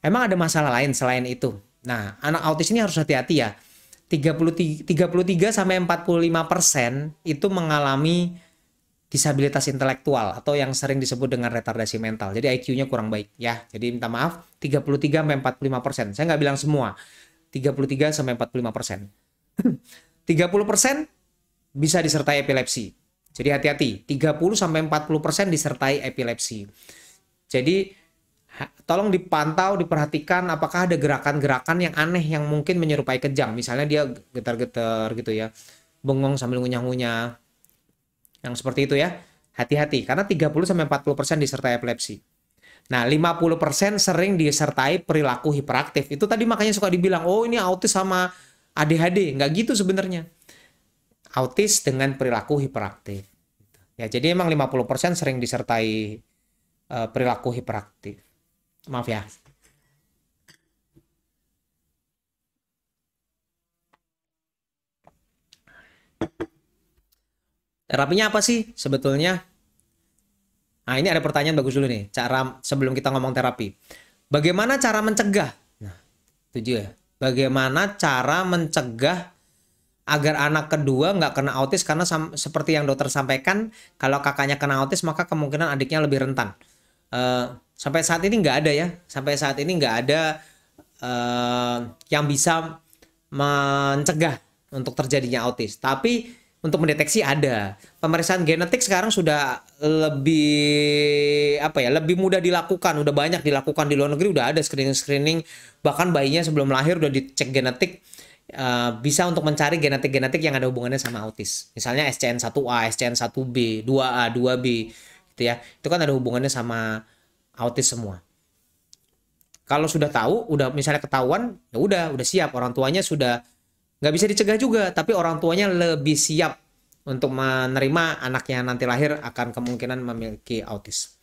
Emang ada masalah lain selain itu? Nah, anak autis ini harus hati-hati ya. 33 sampai 45% itu mengalami disabilitas intelektual atau yang sering disebut dengan retardasi mental. Jadi IQ-nya kurang baik ya. Jadi minta maaf, 33 sampai 45%. Saya nggak bilang semua. 33 sampai 45%. 30% bisa disertai epilepsi. Jadi hati-hati, 30 sampai 40% disertai epilepsi. Jadi tolong dipantau, diperhatikan apakah ada gerakan-gerakan yang aneh yang mungkin menyerupai kejang. Misalnya dia getar-getar gitu ya, bengong sambil ngunyah-ngunyah. Yang seperti itu ya. Hati-hati karena 30 sampai 40% disertai epilepsi. Nah, 50% sering disertai perilaku hiperaktif. Itu tadi makanya suka dibilang, "Oh, ini autis sama ADHD." Nggak gitu sebenarnya. Autis dengan perilaku hiperaktif. Ya, jadi emang 50% sering disertai perilaku hiperaktif. Maaf ya. Terapinya apa sih sebetulnya? Nah, ini ada pertanyaan bagus dulu nih. Cara sebelum kita ngomong terapi. Bagaimana cara mencegah? Nah, itu ya. Bagaimana cara mencegah agar anak kedua nggak kena autis karena seperti yang dokter sampaikan, kalau kakaknya kena autis maka kemungkinan adiknya lebih rentan. Sampai saat ini nggak ada ya. Sampai saat ini nggak ada yang bisa mencegah untuk terjadinya autis. Tapi untuk mendeteksi ada. Pemeriksaan genetik sekarang sudah lebih lebih mudah dilakukan, udah banyak dilakukan di luar negeri, udah ada screening bahkan bayinya sebelum lahir udah dicek genetik, bisa untuk mencari genetik-genetik yang ada hubungannya sama autis. Misalnya SCN1A, SCN1B, 2A, 2B gitu ya. Itu kan ada hubungannya sama autis semua. Kalau sudah tahu, udah misalnya ketahuan, ya udah siap, orang tuanya sudah nggak bisa dicegah juga, tapi orang tuanya lebih siap untuk menerima anaknya nanti lahir akan kemungkinan memiliki autis.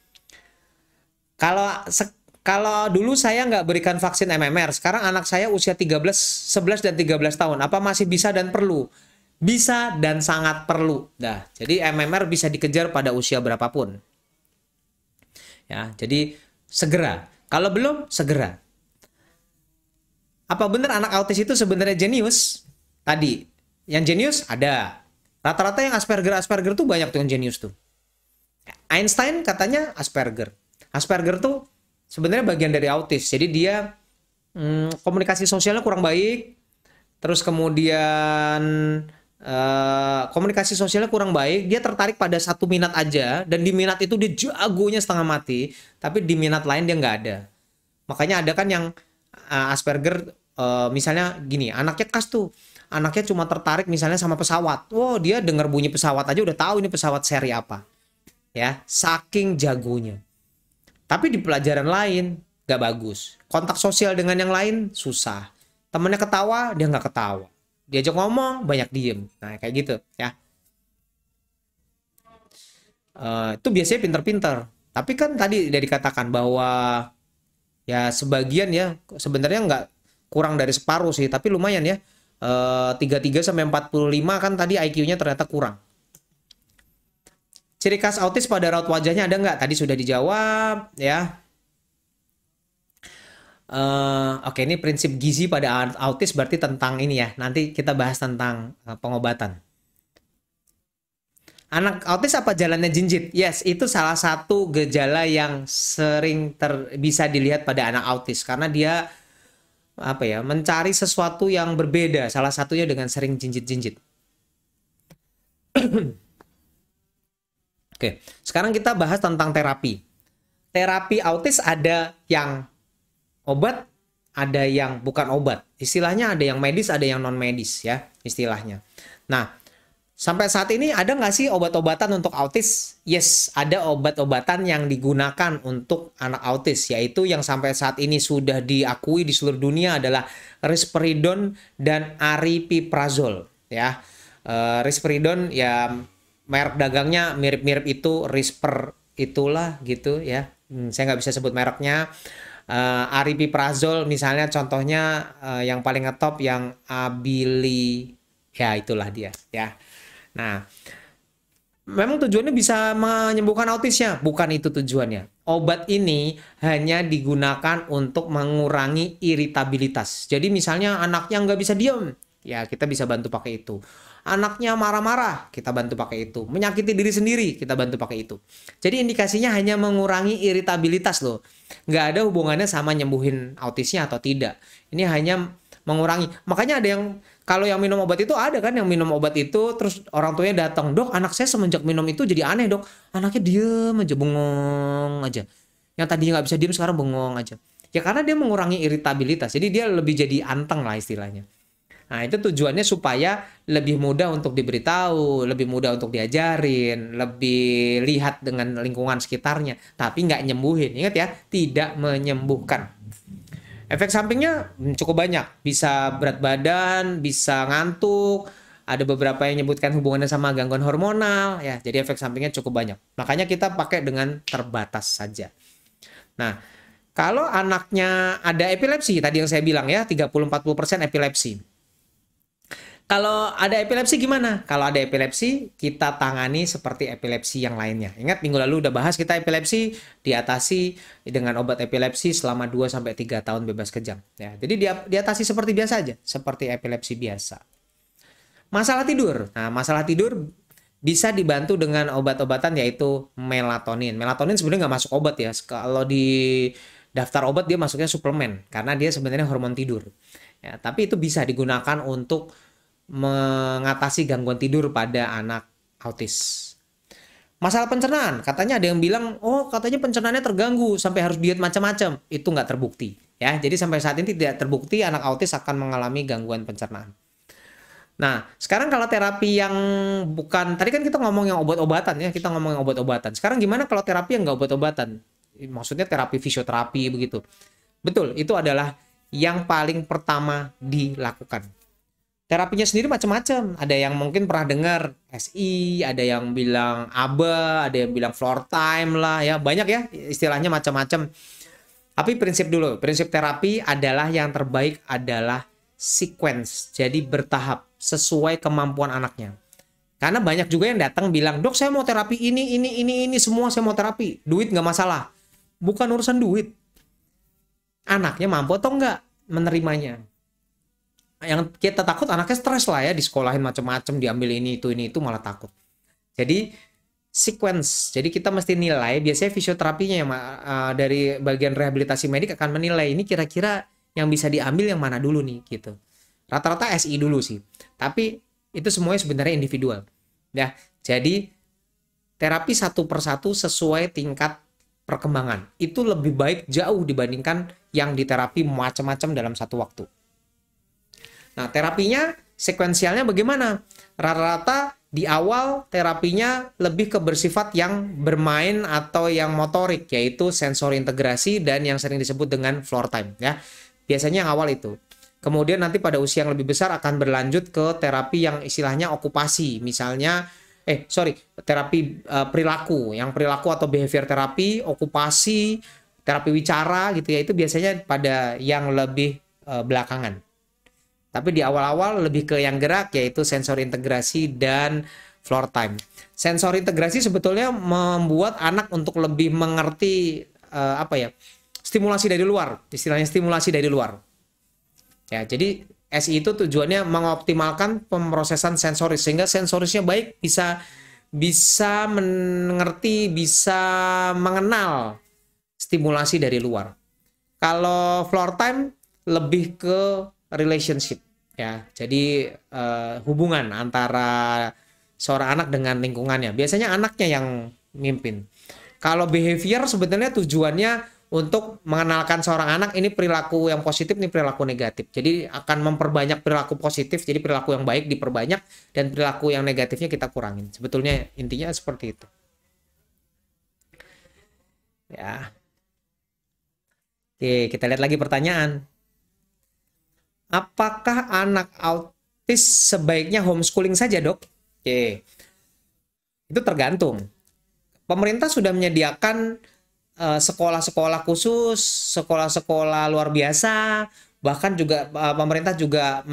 Kalau dulu saya nggak berikan vaksin MMR, sekarang anak saya usia 13, 11 dan 13 tahun. Apa masih bisa dan perlu? Bisa dan sangat perlu. Nah, jadi MMR bisa dikejar pada usia berapapun. Ya, jadi segera. Kalau belum, segera. Apa benar anak autis itu sebenarnya jenius? Tadi, yang jenius ada. Rata-rata yang Asperger tuh banyak tuh yang jenius tuh. Einstein katanya Asperger. Asperger tuh sebenarnya bagian dari autis. Jadi dia komunikasi sosialnya kurang baik. Terus kemudian komunikasi sosialnya kurang baik. Dia tertarik pada satu minat aja. Dan di minat itu dia jagonya setengah mati. Tapi di minat lain dia nggak ada. Makanya ada kan yang Asperger misalnya gini, anaknya khas tuh. Anaknya cuma tertarik misalnya sama pesawat. Wow, dia dengar bunyi pesawat aja udah tahu ini pesawat seri apa. Ya, saking jagonya. Tapi di pelajaran lain gak bagus. Kontak sosial dengan yang lain susah. Temennya ketawa, dia nggak ketawa. Diajak ngomong, banyak diem. Nah, kayak gitu ya. Itu biasanya pinter-pinter. Tapi kan tadi udah dikatakan bahwa ya sebagian ya sebenarnya nggak kurang dari separuh sih, tapi lumayan ya. 33 sampai 45 kan tadi IQ-nya ternyata kurang. Ciri khas autis pada raut wajahnya ada nggak? Tadi sudah dijawab ya. Oke, ini prinsip gizi pada autis berarti tentang ini ya. Nanti kita bahas tentang pengobatan. Anak autis apa jalannya jinjit? Yes, itu salah satu gejala yang sering bisa dilihat pada anak autis karena dia mencari sesuatu yang berbeda, salah satunya dengan sering jinjit-jinjit. Oke, sekarang kita bahas tentang terapi. Terapi autis ada yang obat, ada yang bukan obat. Istilahnya ada yang medis, ada yang non medis ya istilahnya. Nah, Sampai saat ini ada nggak sih obat-obatan untuk autis? Yes, ada obat-obatan yang digunakan untuk anak autis, yaitu yang sampai saat ini sudah diakui di seluruh dunia adalah risperidon dan aripiprazol. Ya, risperidon ya merek dagangnya mirip-mirip itu, risper itulah gitu ya. Saya nggak bisa sebut mereknya. Aripiprazol misalnya contohnya yang paling ngetop yang Abili, ya itulah dia ya. Nah, memang tujuannya bisa menyembuhkan autisnya, bukan itu tujuannya. Obat ini hanya digunakan untuk mengurangi iritabilitas. Jadi misalnya anaknya nggak bisa diem, ya kita bisa bantu pakai itu. Anaknya marah-marah, kita bantu pakai itu. Menyakiti diri sendiri, kita bantu pakai itu. Jadi indikasinya hanya mengurangi iritabilitas loh. Nggak ada hubungannya sama nyembuhin autisnya atau tidak. Ini hanya mengurangi. Makanya ada yang kalau yang minum obat itu ada kan yang minum obat itu terus orang tuanya datang, "Dok, anak saya semenjak minum itu jadi aneh, Dok. Anaknya diem aja, bengong aja. Yang tadinya nggak bisa diem sekarang bengong aja." Ya karena dia mengurangi iritabilitas. Jadi dia lebih jadi anteng lah istilahnya. Nah, itu tujuannya supaya lebih mudah untuk diberitahu, lebih mudah untuk diajarin, lebih lihat dengan lingkungan sekitarnya, tapi nggak nyembuhin. Ingat ya, tidak menyembuhkan. Efek sampingnya cukup banyak, bisa berat badan, bisa ngantuk, ada beberapa yang menyebutkan hubungannya sama gangguan hormonal, ya. Jadi efek sampingnya cukup banyak. Makanya kita pakai dengan terbatas saja. Nah, kalau anaknya ada epilepsi, tadi yang saya bilang ya, 30-40% epilepsi. Kalau ada epilepsi gimana? Kalau ada epilepsi, kita tangani seperti epilepsi yang lainnya. Ingat minggu lalu udah bahas kita epilepsi diatasi dengan obat epilepsi selama 2-3 tahun bebas kejang. Ya, jadi diatasi seperti biasa aja, seperti epilepsi biasa. Masalah tidur. Nah, masalah tidur bisa dibantu dengan obat-obatan yaitu melatonin. Melatonin sebenarnya nggak masuk obat ya. Kalau di daftar obat dia masuknya suplemen karena dia sebenarnya hormon tidur. Ya, tapi itu bisa digunakan untuk mengatasi gangguan tidur pada anak autis. Masalah pencernaan, katanya ada yang bilang, oh katanya pencernaannya terganggu sampai harus diet macam-macam. Itu nggak terbukti. Ya, jadi sampai saat ini tidak terbukti anak autis akan mengalami gangguan pencernaan. Nah, sekarang kalau terapi yang bukan, tadi kan kita ngomong yang obat-obatan ya, kita ngomong yang obat-obatan. Sekarang gimana kalau terapi yang nggak obat-obatan? Maksudnya terapi fisioterapi begitu. Betul, itu adalah yang paling pertama dilakukan. Terapinya sendiri macam-macam. Ada yang mungkin pernah dengar SI, ada yang bilang ABA, ada yang bilang floor time lah ya. Banyak ya istilahnya macam-macam. Tapi prinsip dulu, prinsip terapi adalah yang terbaik adalah sequence. Jadi bertahap sesuai kemampuan anaknya. Karena banyak juga yang datang bilang, "Dok, saya mau terapi ini semua saya mau terapi. Duit nggak masalah." Bukan urusan duit. Anaknya mampu atau nggak menerimanya. Yang kita takut anaknya stres lah ya, disekolahin macam-macam, diambil ini itu malah takut. Jadi sequence. Jadi kita mesti nilai, biasanya fisioterapinya yang dari bagian rehabilitasi medik akan menilai ini kira-kira yang bisa diambil yang mana dulu nih gitu. Rata-rata SI dulu sih. Tapi itu semuanya sebenarnya individual. Ya. Jadi terapi satu persatu sesuai tingkat perkembangan. Itu lebih baik jauh dibandingkan yang diterapi macam-macam dalam satu waktu. Nah, terapinya sekuensialnya bagaimana? Rata-rata di awal terapinya lebih ke bersifat yang bermain atau yang motorik, yaitu sensori integrasi dan yang sering disebut dengan floor time ya. Biasanya yang awal itu. Kemudian nanti pada usia yang lebih besar akan berlanjut ke terapi yang istilahnya okupasi. Misalnya terapi perilaku, yang perilaku atau behavior terapi, okupasi, terapi wicara gitu ya. Itu biasanya pada yang lebih belakangan. Tapi di awal-awal lebih ke yang gerak yaitu sensori integrasi dan floor time. Sensori integrasi sebetulnya membuat anak untuk lebih mengerti stimulasi dari luar, istilahnya stimulasi dari luar. Ya, jadi SI itu tujuannya mengoptimalkan pemrosesan sensoris sehingga sensorisnya baik, bisa mengerti, bisa mengenal stimulasi dari luar. Kalau floor time lebih ke relationship ya, jadi hubungan antara seorang anak dengan lingkungannya. Biasanya anaknya yang mimpin. Kalau behavior sebetulnya tujuannya untuk mengenalkan seorang anak ini perilaku yang positif, ini perilaku negatif. Jadi akan memperbanyak perilaku positif, jadi perilaku yang baik diperbanyak dan perilaku yang negatifnya kita kurangin. Sebetulnya intinya seperti itu. Ya. Oke, kita lihat lagi pertanyaan. Apakah anak autis sebaiknya homeschooling saja, Dok? Oke. Itu tergantung. Pemerintah sudah menyediakan sekolah-sekolah khusus, sekolah-sekolah luar biasa, bahkan juga pemerintah juga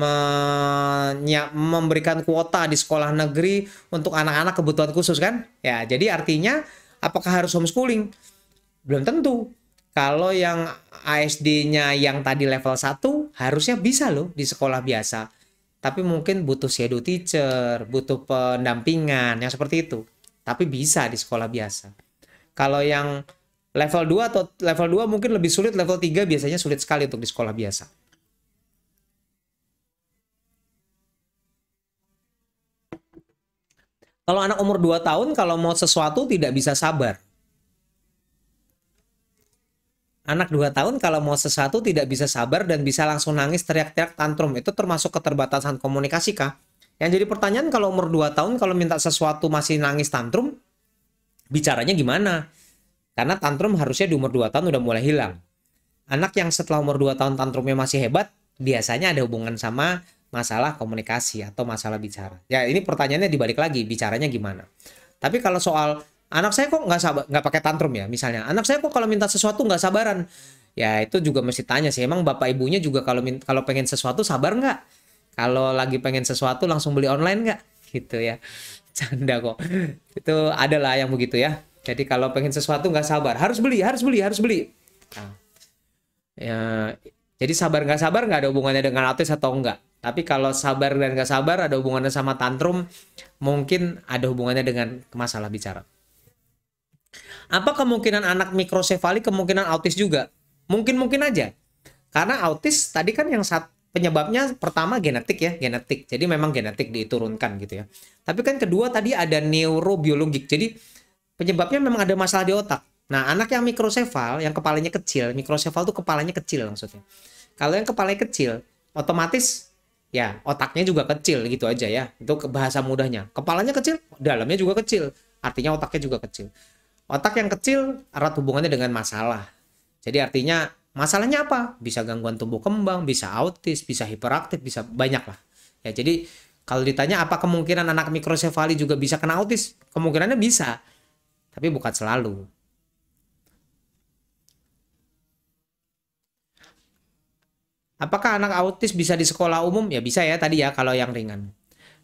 memberikan kuota di sekolah negeri untuk anak-anak kebutuhan khusus kan? Ya, jadi artinya apakah harus homeschooling? Belum tentu. Kalau yang ASD-nya yang tadi level 1 harusnya bisa loh di sekolah biasa. Tapi mungkin butuh shadow teacher, butuh pendampingan yang seperti itu. Tapi bisa di sekolah biasa. Kalau yang level 2 atau level 2 mungkin lebih sulit, level 3 biasanya sulit sekali untuk di sekolah biasa. Kalau anak umur 2 tahun kalau mau sesuatu tidak bisa sabar. Anak 2 tahun kalau mau sesuatu tidak bisa sabar dan bisa langsung nangis, teriak-teriak, tantrum. Itu termasuk keterbatasan komunikasi kah? Yang jadi pertanyaan kalau umur 2 tahun kalau minta sesuatu masih nangis tantrum, bicaranya gimana? Karena tantrum harusnya di umur 2 tahun udah mulai hilang. Anak yang setelah umur 2 tahun tantrumnya masih hebat, biasanya ada hubungan sama masalah komunikasi atau masalah bicara. Ya ini pertanyaannya dibalik lagi, bicaranya gimana? Tapi kalau soal anak saya kok nggak sabar, nggak pakai tantrum ya, misalnya anak saya kok kalau minta sesuatu nggak sabaran, ya itu juga mesti tanya sih, emang bapak ibunya juga kalau pengen sesuatu sabar nggak? Kalau lagi pengen sesuatu langsung beli online nggak? Gitu ya, canda kok. Itu adalah yang begitu ya. Jadi kalau pengen sesuatu nggak sabar, harus beli, harus beli, harus beli. Nah, ya, jadi sabar nggak ada hubungannya dengan autis atau enggak. Tapi kalau sabar dan nggak sabar ada hubungannya sama tantrum, mungkin ada hubungannya dengan masalah bicara. Apa kemungkinan anak mikrosefali kemungkinan autis juga? Mungkin-mungkin aja. Karena autis tadi kan yang penyebabnya pertama genetik ya, genetik. Jadi memang genetik diturunkan gitu ya. Tapi kan kedua tadi ada neurobiologik. Jadi penyebabnya memang ada masalah di otak. Nah, anak yang mikrosefal, yang kepalanya kecil, mikrosefal tuh kepalanya kecil maksudnya. Kalau yang kepalanya kecil, otomatis ya otaknya juga kecil gitu aja ya. Itu bahasa mudahnya. Kepalanya kecil, dalamnya juga kecil. Artinya otaknya juga kecil. Otak yang kecil erat hubungannya dengan masalah. Jadi artinya masalahnya apa? Bisa gangguan tumbuh kembang, bisa autis, bisa hiperaktif, bisa banyak lah. Ya, jadi kalau ditanya apa kemungkinan anak mikrosefali juga bisa kena autis? Kemungkinannya bisa. Tapi bukan selalu. Apakah anak autis bisa di sekolah umum? Ya bisa ya tadi ya kalau yang ringan.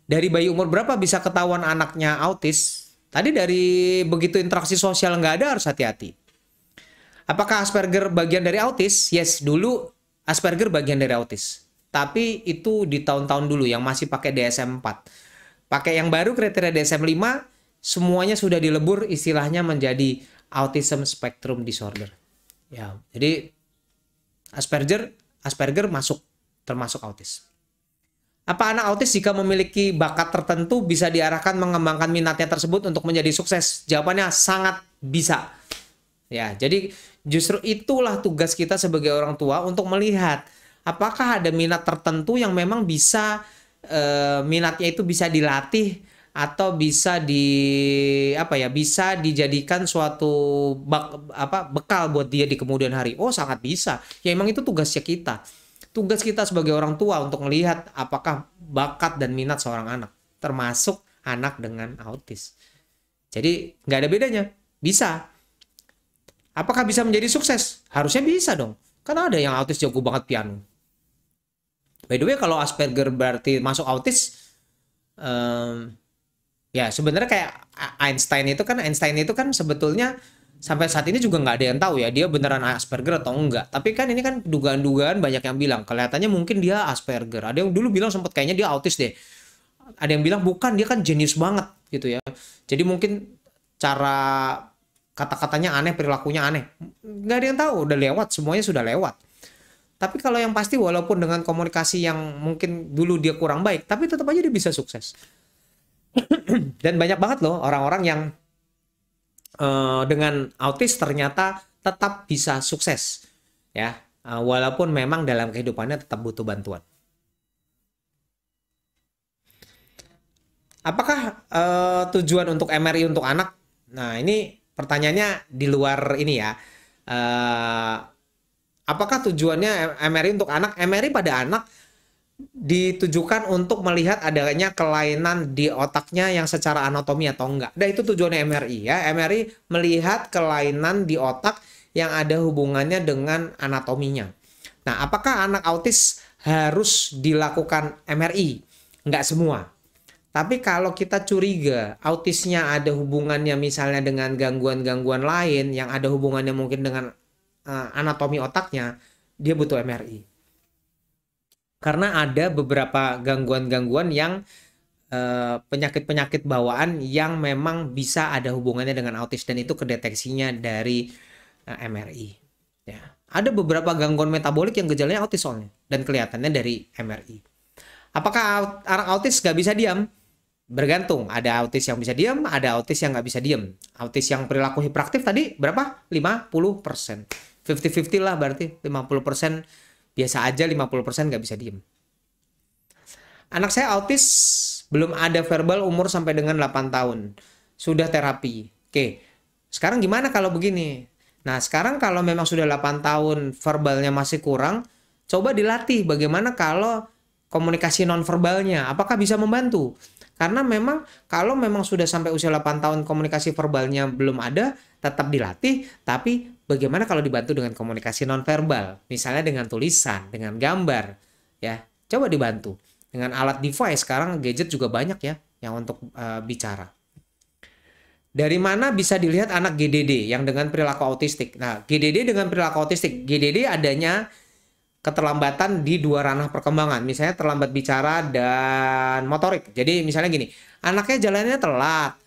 Dari bayi umur berapa bisa ketahuan anaknya autis? Tadi dari begitu interaksi sosial nggak ada harus hati-hati. Apakah Asperger bagian dari autis? Yes, dulu Asperger bagian dari autis. Tapi itu di tahun-tahun dulu yang masih pakai DSM-4. Pakai yang baru kriteria DSM-5, semuanya sudah dilebur istilahnya menjadi Autism Spectrum Disorder. Ya, jadi Asperger termasuk autis. Apa anak autis jika memiliki bakat tertentu bisa diarahkan mengembangkan minatnya tersebut untuk menjadi sukses? Jawabannya sangat bisa. Ya, jadi justru itulah tugas kita sebagai orang tua untuk melihat apakah ada minat tertentu yang memang bisa minatnya itu bisa dilatih atau bisa bisa dijadikan suatu bekal buat dia di kemudian hari. Oh, sangat bisa. Ya emang itu tugasnya kita. Tugas kita sebagai orang tua untuk melihat apakah bakat dan minat seorang anak, termasuk anak dengan autis. Jadi nggak ada bedanya, bisa. Apakah bisa menjadi sukses? Harusnya bisa dong. Karena ada yang autis jago banget piano. By the way, kalau Asperger berarti masuk autis, ya sebenarnya kayak Einstein itu kan sebetulnya sampai saat ini juga nggak ada yang tahu ya dia beneran Asperger atau enggak. Tapi kan ini kan dugaan-dugaan banyak yang bilang kelihatannya mungkin dia Asperger. Ada yang dulu bilang sempat kayaknya dia autis deh. Ada yang bilang bukan, dia kan jenius banget gitu ya. Jadi mungkin cara kata-katanya aneh, perilakunya aneh. Nggak ada yang tahu, udah lewat, semuanya sudah lewat. Tapi kalau yang pasti walaupun dengan komunikasi yang mungkin dulu dia kurang baik, tapi tetap aja dia bisa sukses. Dan banyak banget loh orang-orang yang dengan autis ternyata tetap bisa sukses ya. Walaupun memang dalam kehidupannya tetap butuh bantuan. Apakah tujuan untuk MRI untuk anak? Nah, ini pertanyaannya di luar ini ya. Eh, apakah tujuannya MRI untuk anak? MRI pada anak ditujukan untuk melihat adanya kelainan di otaknya yang secara anatomi atau enggak. Nah, itu tujuannya MRI ya. MRI melihat kelainan di otak yang ada hubungannya dengan anatominya. Nah, apakah anak autis harus dilakukan MRI? Enggak semua. Tapi kalau kita curiga autisnya ada hubungannya misalnya dengan gangguan-gangguan lain yang ada hubungannya mungkin dengan anatomi otaknya, dia butuh MRI. Karena ada beberapa gangguan-gangguan yang penyakit-penyakit bawaan yang memang bisa ada hubungannya dengan autis dan itu kedeteksinya dari MRI. Ya. Ada beberapa gangguan metabolik yang gejalanya autis soalnya dan kelihatannya dari MRI. Apakah anak autis nggak bisa diam? Bergantung, ada autis yang bisa diam, ada autis yang nggak bisa diam. Autis yang perilaku hiperaktif tadi berapa? 50%. 50-50 lah berarti, 50% biasa aja, 50% nggak bisa diam. Anak saya autis, belum ada verbal umur sampai dengan 8 tahun. Sudah terapi. Oke, sekarang gimana kalau begini? Nah, sekarang kalau memang sudah 8 tahun verbalnya masih kurang, coba dilatih bagaimana kalau komunikasi nonverbalnya. Apakah bisa membantu? Karena memang kalau memang sudah sampai usia 8 tahun komunikasi verbalnya belum ada, tetap dilatih, tapi bagaimana kalau dibantu dengan komunikasi nonverbal? Misalnya dengan tulisan, dengan gambar, ya. Coba dibantu. Dengan alat device, sekarang gadget juga banyak ya yang untuk bicara. Dari mana bisa dilihat anak GDD yang dengan perilaku autistik? Nah, GDD dengan perilaku autistik, GDD adanya keterlambatan di dua ranah perkembangan, misalnya terlambat bicara dan motorik. Jadi misalnya gini, anaknya jalannya telat,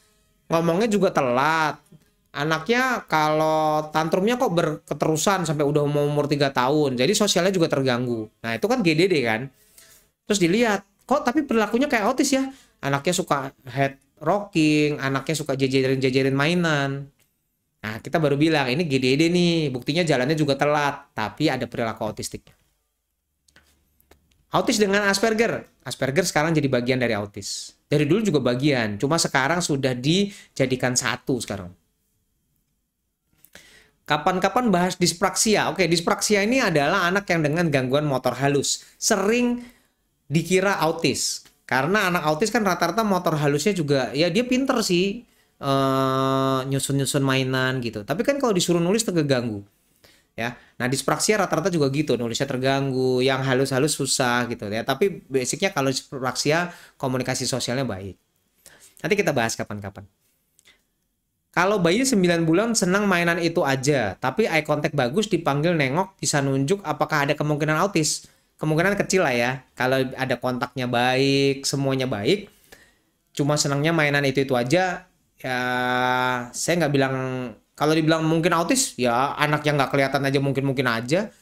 ngomongnya juga telat, anaknya kalau tantrumnya kok berketerusan sampai udah umur 3 tahun, jadi sosialnya juga terganggu. Nah itu kan GDD kan. Terus dilihat, kok tapi perilakunya kayak autis ya, anaknya suka head rocking, anaknya suka jajarin mainan. Nah kita baru bilang ini GDD nih, buktinya jalannya juga telat, tapi ada perilaku autistik. Autis dengan Asperger. Asperger sekarang jadi bagian dari autis. Dari dulu juga bagian, cuma sekarang sudah dijadikan satu sekarang. Kapan-kapan bahas dispraksia. Oke, dispraksia ini adalah anak yang dengan gangguan motor halus. Sering dikira autis. Karena anak autis kan rata-rata motor halusnya juga, ya dia pinter sih. Nyusun-nyusun mainan gitu. Tapi kan kalau disuruh nulis terganggu. Ya, nah dispraksia rata-rata juga gitu, nulisnya terganggu, yang halus-halus susah gitu ya. Tapi basicnya kalau dispraksia komunikasi sosialnya baik. Nanti kita bahas kapan-kapan. Kalau bayi 9 bulan senang mainan itu aja, tapi eye contact bagus, dipanggil nengok, bisa nunjuk, apakah ada kemungkinan autis? Kemungkinan kecil lah ya. Kalau ada kontaknya baik, semuanya baik, cuma senangnya mainan itu aja, ya saya nggak bilang. Kalau dibilang mungkin autis, ya anak yang nggak kelihatan aja mungkin aja.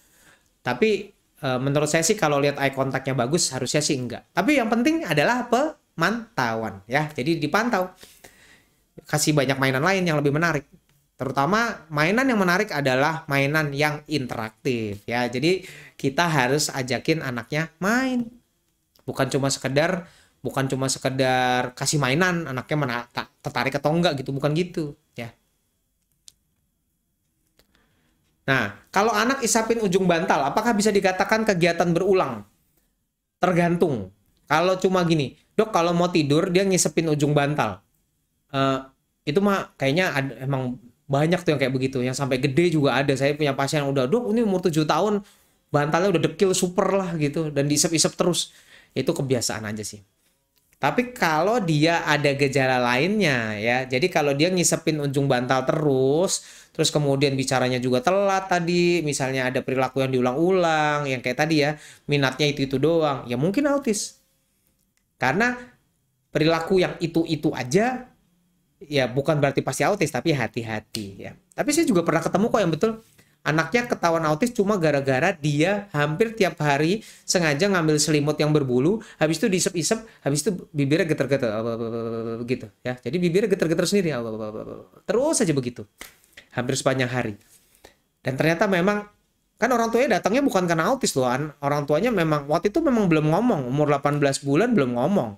Tapi menurut saya sih kalau lihat eye contact-nya bagus, harusnya sih enggak. Tapi yang penting adalah pemantauan ya. Jadi dipantau. Kasih banyak mainan lain yang lebih menarik. Terutama mainan yang menarik adalah mainan yang interaktif ya. Jadi kita harus ajakin anaknya main. Bukan cuma sekedar kasih mainan anaknya tertarik atau enggak gitu, bukan gitu ya. Nah, kalau anak isapin ujung bantal, apakah bisa dikatakan kegiatan berulang? Tergantung. Kalau cuma gini, dok kalau mau tidur dia ngisepin ujung bantal. Itu mah kayaknya emang banyak tuh yang kayak begitu. Yang sampai gede juga ada. Saya punya pasien yang udah, dok ini umur 7 tahun, bantalnya udah dekil super lah gitu. Dan diisep-isep terus. Itu kebiasaan aja sih. Tapi kalau dia ada gejala lainnya ya, jadi kalau dia ngisepin ujung bantal terus kemudian bicaranya juga telat tadi, misalnya ada perilaku yang diulang-ulang, yang kayak tadi ya, minatnya itu doang, ya mungkin autis. Karena perilaku yang itu aja, ya bukan berarti pasti autis, tapi hati-hati ya. Tapi saya juga pernah ketemu kok yang betul. Anaknya ketahuan autis cuma gara-gara dia hampir tiap hari sengaja ngambil selimut yang berbulu, habis itu diisep-isep, habis itu bibirnya geter-geter gitu ya. Jadi bibirnya geter-geter sendiri. Terus aja begitu. Hampir sepanjang hari. Dan ternyata memang kan orang tuanya datangnya bukan karena autis loh. Orang tuanya memang waktu itu memang belum ngomong, umur 18 bulan belum ngomong.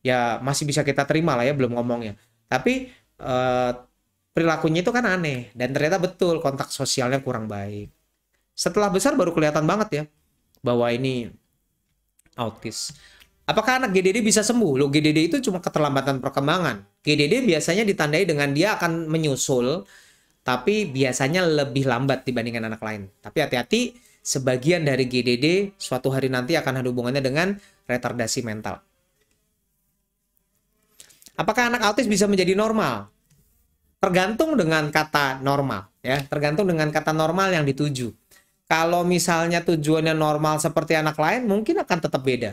Ya masih bisa kita terima lah ya belum ngomongnya. Tapi perilakunya itu kan aneh dan ternyata betul kontak sosialnya kurang baik. Setelah besar baru kelihatan banget ya bahwa ini autis. Apakah anak GDD bisa sembuh? Loh, GDD itu cuma keterlambatan perkembangan. GDD biasanya ditandai dengan dia akan menyusul, tapi biasanya lebih lambat dibandingkan anak lain. Tapi hati-hati, sebagian dari GDD suatu hari nanti akan ada hubungannya dengan retardasi mental. Apakah anak autis bisa menjadi normal? Tergantung dengan kata normal, ya. Tergantung dengan kata normal yang dituju. Kalau misalnya tujuannya normal seperti anak lain, mungkin akan tetap beda.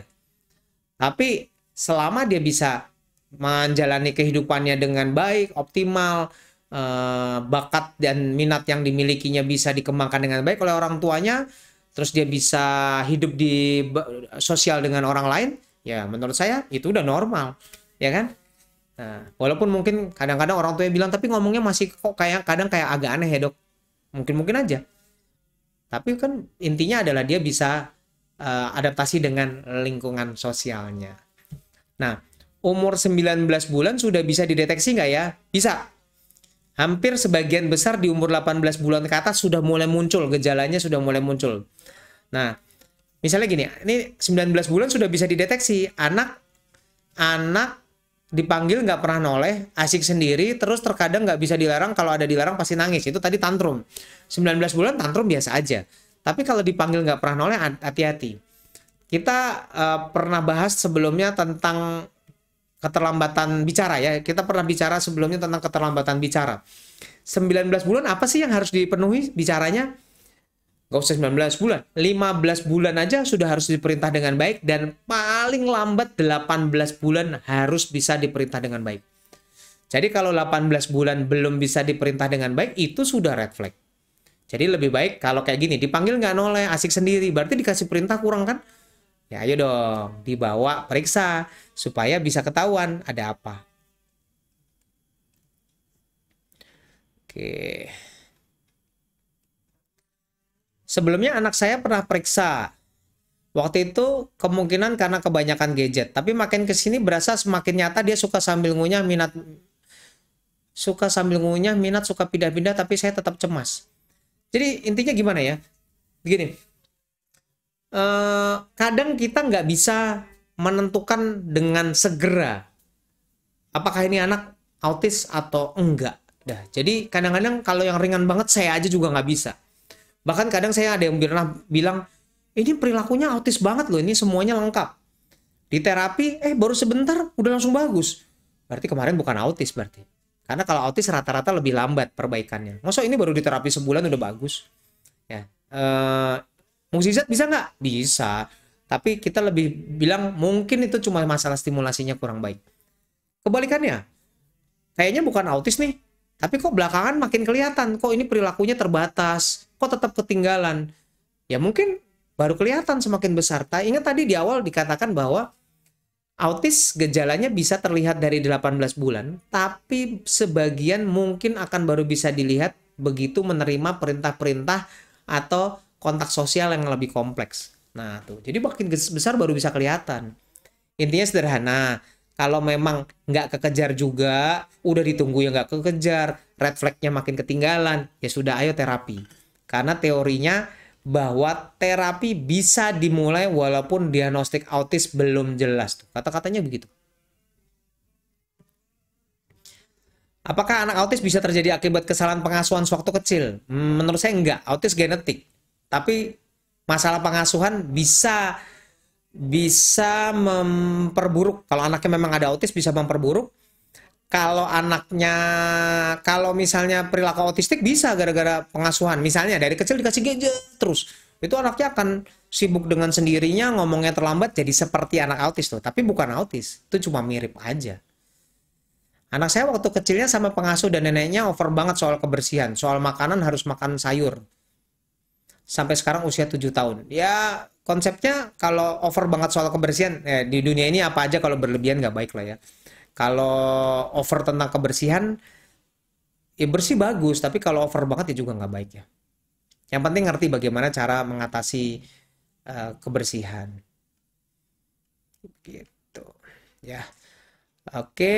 Tapi selama dia bisa menjalani kehidupannya dengan baik, optimal, bakat dan minat yang dimilikinya bisa dikembangkan dengan baik oleh orang tuanya, terus dia bisa hidup di sosial dengan orang lain, ya menurut saya itu udah normal, ya kan? Nah, walaupun mungkin kadang-kadang orang tuanya bilang, tapi ngomongnya masih kok kadang kayak agak aneh ya dok. Mungkin aja. Tapi kan intinya adalah dia bisa adaptasi dengan lingkungan sosialnya. Nah, umur 19 bulan sudah bisa dideteksi nggak ya? Bisa. Hampir sebagian besar di umur 18 bulan ke atas sudah mulai muncul, gejalanya sudah mulai muncul. Nah, misalnya gini, ini 19 bulan sudah bisa dideteksi. Anak dipanggil nggak pernah noleh, asik sendiri, terus terkadang nggak bisa dilarang, kalau ada dilarang pasti nangis. Itu tadi tantrum. 19 bulan tantrum biasa aja. Tapi kalau dipanggil nggak pernah noleh, hati-hati. Kita pernah bahas sebelumnya tentang keterlambatan bicara ya. Kita pernah bicara sebelumnya tentang keterlambatan bicara. 19 bulan apa sih yang harus dipenuhi bicaranya? Gak usah 19 bulan, 15 bulan aja sudah harus diperintah dengan baik dan paling lambat 18 bulan harus bisa diperintah dengan baik. Jadi kalau 18 bulan belum bisa diperintah dengan baik, itu sudah red flag. Jadi lebih baik kalau kayak gini, dipanggil nggak noleh, asik sendiri, berarti dikasih perintah kurang kan? Ya ayo dong, dibawa periksa supaya bisa ketahuan ada apa. Oke. Sebelumnya anak saya pernah periksa. Waktu itu kemungkinan karena kebanyakan gadget, tapi makin kesini berasa semakin nyata dia suka sambil ngunyah, minat suka pindah-pindah, tapi saya tetap cemas. Jadi intinya gimana ya? Begini, kadang kita nggak bisa menentukan dengan segera apakah ini anak autis atau enggak. Dah, jadi kadang-kadang kalau yang ringan banget saya aja juga nggak bisa. Bahkan kadang saya ada yang pernah bilang, ini perilakunya autis banget loh, ini semuanya lengkap. Di terapi, baru sebentar udah langsung bagus. Berarti kemarin bukan autis berarti. Karena kalau autis rata-rata lebih lambat perbaikannya. Masa ini baru di terapi sebulan udah bagus? Ya, mukjizat bisa nggak? Bisa. Tapi kita lebih bilang mungkin itu cuma masalah stimulasinya kurang baik. Kebalikannya, kayaknya bukan autis nih. Tapi kok belakangan makin kelihatan, kok ini perilakunya terbatas, kok tetap ketinggalan. Ya mungkin baru kelihatan semakin besar. Ingat tadi di awal dikatakan bahwa autis gejalanya bisa terlihat dari 18 bulan, tapi sebagian mungkin akan baru bisa dilihat begitu menerima perintah-perintah atau kontak sosial yang lebih kompleks. Nah tuh, jadi makin besar baru bisa kelihatan. Intinya sederhana, kalau memang nggak kekejar juga, udah ditunggu ya nggak kekejar, red flag-nya makin ketinggalan, ya sudah ayo terapi. Karena teorinya bahwa terapi bisa dimulai walaupun diagnostik autis belum jelas. Kata-katanya begitu. Apakah anak autis bisa terjadi akibat kesalahan pengasuhan sewaktu kecil? Menurut saya enggak, autis genetik. Tapi masalah pengasuhan bisa memperburuk. Kalau anaknya memang ada autis bisa memperburuk. Kalau misalnya perilaku autistik bisa gara-gara pengasuhan. Misalnya dari kecil dikasih gadget terus. Itu anaknya akan sibuk dengan sendirinya, ngomongnya terlambat jadi seperti anak autis tuh. Tapi bukan autis, itu cuma mirip aja. Anak saya waktu kecilnya sama pengasuh dan neneknya over banget soal kebersihan. Soal makanan harus makan sayur. Sampai sekarang usia 7 tahun. Ya konsepnya kalau over banget soal kebersihan, di dunia ini apa aja kalau berlebihan nggak baik lah ya. Kalau over tentang kebersihan, ya bersih bagus, tapi kalau over banget ya juga nggak baik ya. Yang penting ngerti bagaimana cara mengatasi kebersihan. Gitu. Ya. Oke,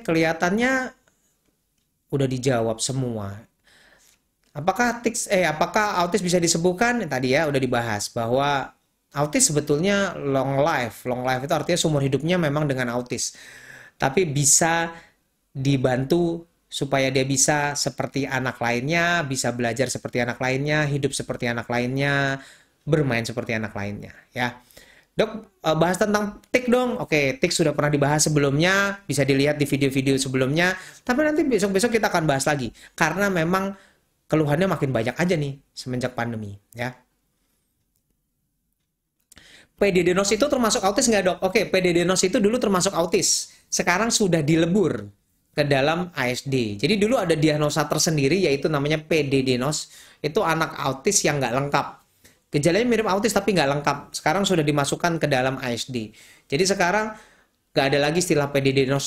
kelihatannya udah dijawab semua. Apakah autis bisa disembuhkan? Tadi ya udah dibahas bahwa autis sebetulnya long life. Long life itu artinya seumur hidupnya memang dengan autis. Tapi bisa dibantu supaya dia bisa seperti anak lainnya, bisa belajar seperti anak lainnya, hidup seperti anak lainnya, bermain seperti anak lainnya, ya. Dok, bahas tentang tik dong. Oke, tik sudah pernah dibahas sebelumnya, bisa dilihat di video-video sebelumnya. Tapi nanti besok-besok kita akan bahas lagi, karena memang keluhannya makin banyak aja nih semenjak pandemi, ya. PDD-NOS itu termasuk autis nggak, Dok? Oke, PDD-NOS itu dulu termasuk autis. Sekarang sudah dilebur ke dalam ASD. Jadi dulu ada diagnosa tersendiri yaitu namanya PDD-NOS. Itu anak autis yang nggak lengkap. Gejalanya mirip autis tapi nggak lengkap. Sekarang sudah dimasukkan ke dalam ASD. Jadi sekarang nggak ada lagi istilah PDD-NOS.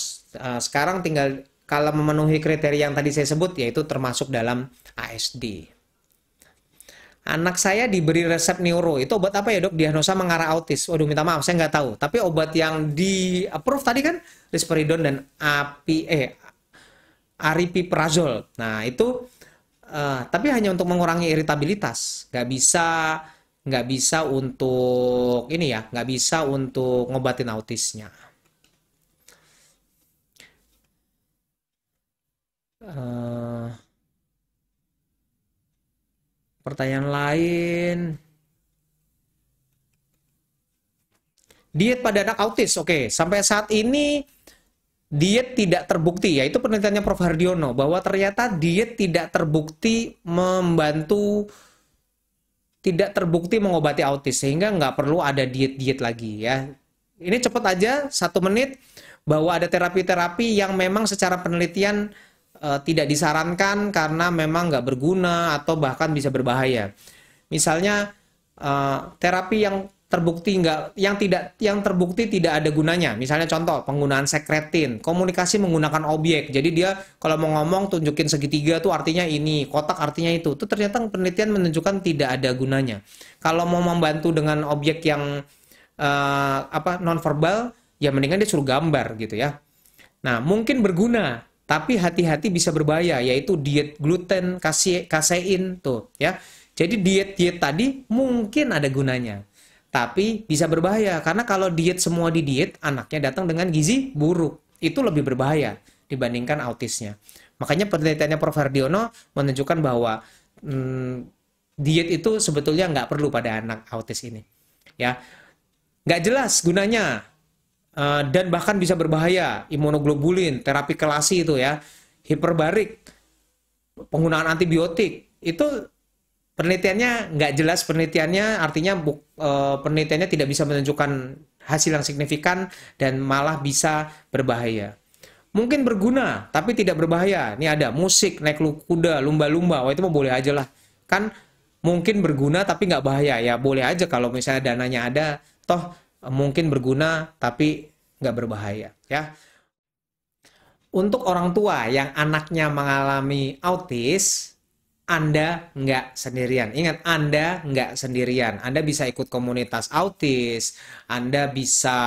Sekarang tinggal kalau memenuhi kriteria yang tadi saya sebut yaitu termasuk dalam ASD. Anak saya diberi resep neuro. Itu obat apa ya, Dok? Diagnosa mengarah autis. Waduh, minta maaf, saya nggak tahu. Tapi obat yang di approve tadi kan risperidon dan aripiprazol. Nah, itu tapi hanya untuk mengurangi iritabilitas. Nggak bisa untuk ini ya, nggak bisa untuk ngobatin autisnya. Eh, Pertanyaan lain. Diet pada anak autis. Oke, sampai saat ini diet tidak terbukti. Yaitu penelitiannya Prof. Hardiono. Bahwa ternyata diet tidak terbukti membantu, tidak terbukti mengobati autis. Sehingga nggak perlu ada diet-diet lagi ya. Ini cepat aja, 1 menit. Bahwa ada terapi-terapi yang memang secara penelitian tidak disarankan karena memang nggak berguna atau bahkan bisa berbahaya. Misalnya terapi yang terbukti tidak ada gunanya. Misalnya contoh penggunaan sekretin, komunikasi menggunakan objek. Jadi dia kalau mau ngomong tunjukin segitiga tuh artinya ini, kotak artinya itu. Itu ternyata penelitian menunjukkan tidak ada gunanya. Kalau mau membantu dengan objek yang nonverbal, ya mendingan dia suruh gambar gitu ya. Nah, mungkin berguna, tapi hati-hati bisa berbahaya, yaitu diet gluten, kasein tuh ya. Jadi diet-diet tadi mungkin ada gunanya, tapi bisa berbahaya karena kalau diet semua di diet, anaknya datang dengan gizi buruk. Itu lebih berbahaya dibandingkan autisnya. Makanya penelitiannya Prof. Hardiono menunjukkan bahwa diet itu sebetulnya nggak perlu pada anak autis ini. Ya, nggak jelas gunanya. Dan bahkan bisa berbahaya, imunoglobulin, terapi kelasi itu ya, hiperbarik, penggunaan antibiotik, itu penelitiannya nggak jelas penelitiannya, artinya penelitiannya tidak bisa menunjukkan hasil yang signifikan dan malah bisa berbahaya. Mungkin berguna, tapi tidak berbahaya. Ini ada musik, naik kuda, lumba-lumba, wah itu mah boleh aja lah. Kan mungkin berguna tapi nggak bahaya, ya boleh aja kalau misalnya dananya ada, toh mungkin berguna tapi nggak berbahaya ya. Untuk orang tua yang anaknya mengalami autis, Anda nggak sendirian. Ingat, Anda nggak sendirian. Anda bisa ikut komunitas autis, Anda bisa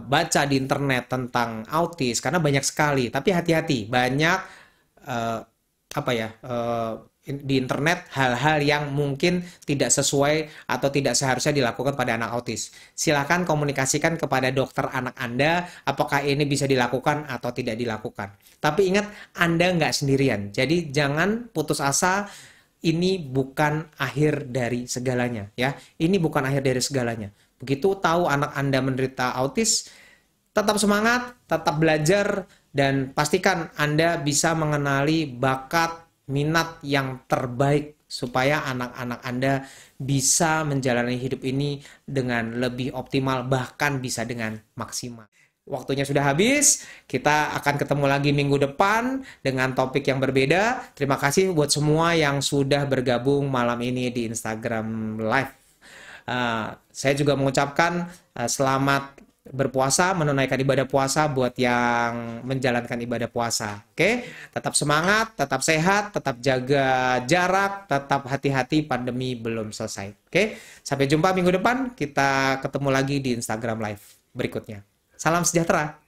baca di internet tentang autis karena banyak sekali. Tapi hati-hati, banyak di internet hal-hal yang mungkin tidak sesuai atau tidak seharusnya dilakukan pada anak autis. Silakan komunikasikan kepada dokter anak Anda apakah ini bisa dilakukan atau tidak dilakukan. Tapi ingat, Anda nggak sendirian. Jadi jangan putus asa. Ini bukan akhir dari segalanya, ya. Ini bukan akhir dari segalanya. Begitu tahu anak Anda menderita autis, tetap semangat, tetap belajar, dan pastikan Anda bisa mengenali bakat minat yang terbaik supaya anak-anak Anda bisa menjalani hidup ini dengan lebih optimal, bahkan bisa dengan maksimal. Waktunya sudah habis, kita akan ketemu lagi minggu depan dengan topik yang berbeda. Terima kasih buat semua yang sudah bergabung malam ini di Instagram Live. Saya juga mengucapkan selamat berpuasa, menunaikan ibadah puasa buat yang menjalankan ibadah puasa. Oke, tetap semangat, tetap sehat, tetap jaga jarak, tetap hati-hati, pandemi belum selesai. Oke, sampai jumpa minggu depan, kita ketemu lagi di Instagram Live berikutnya. Salam sejahtera.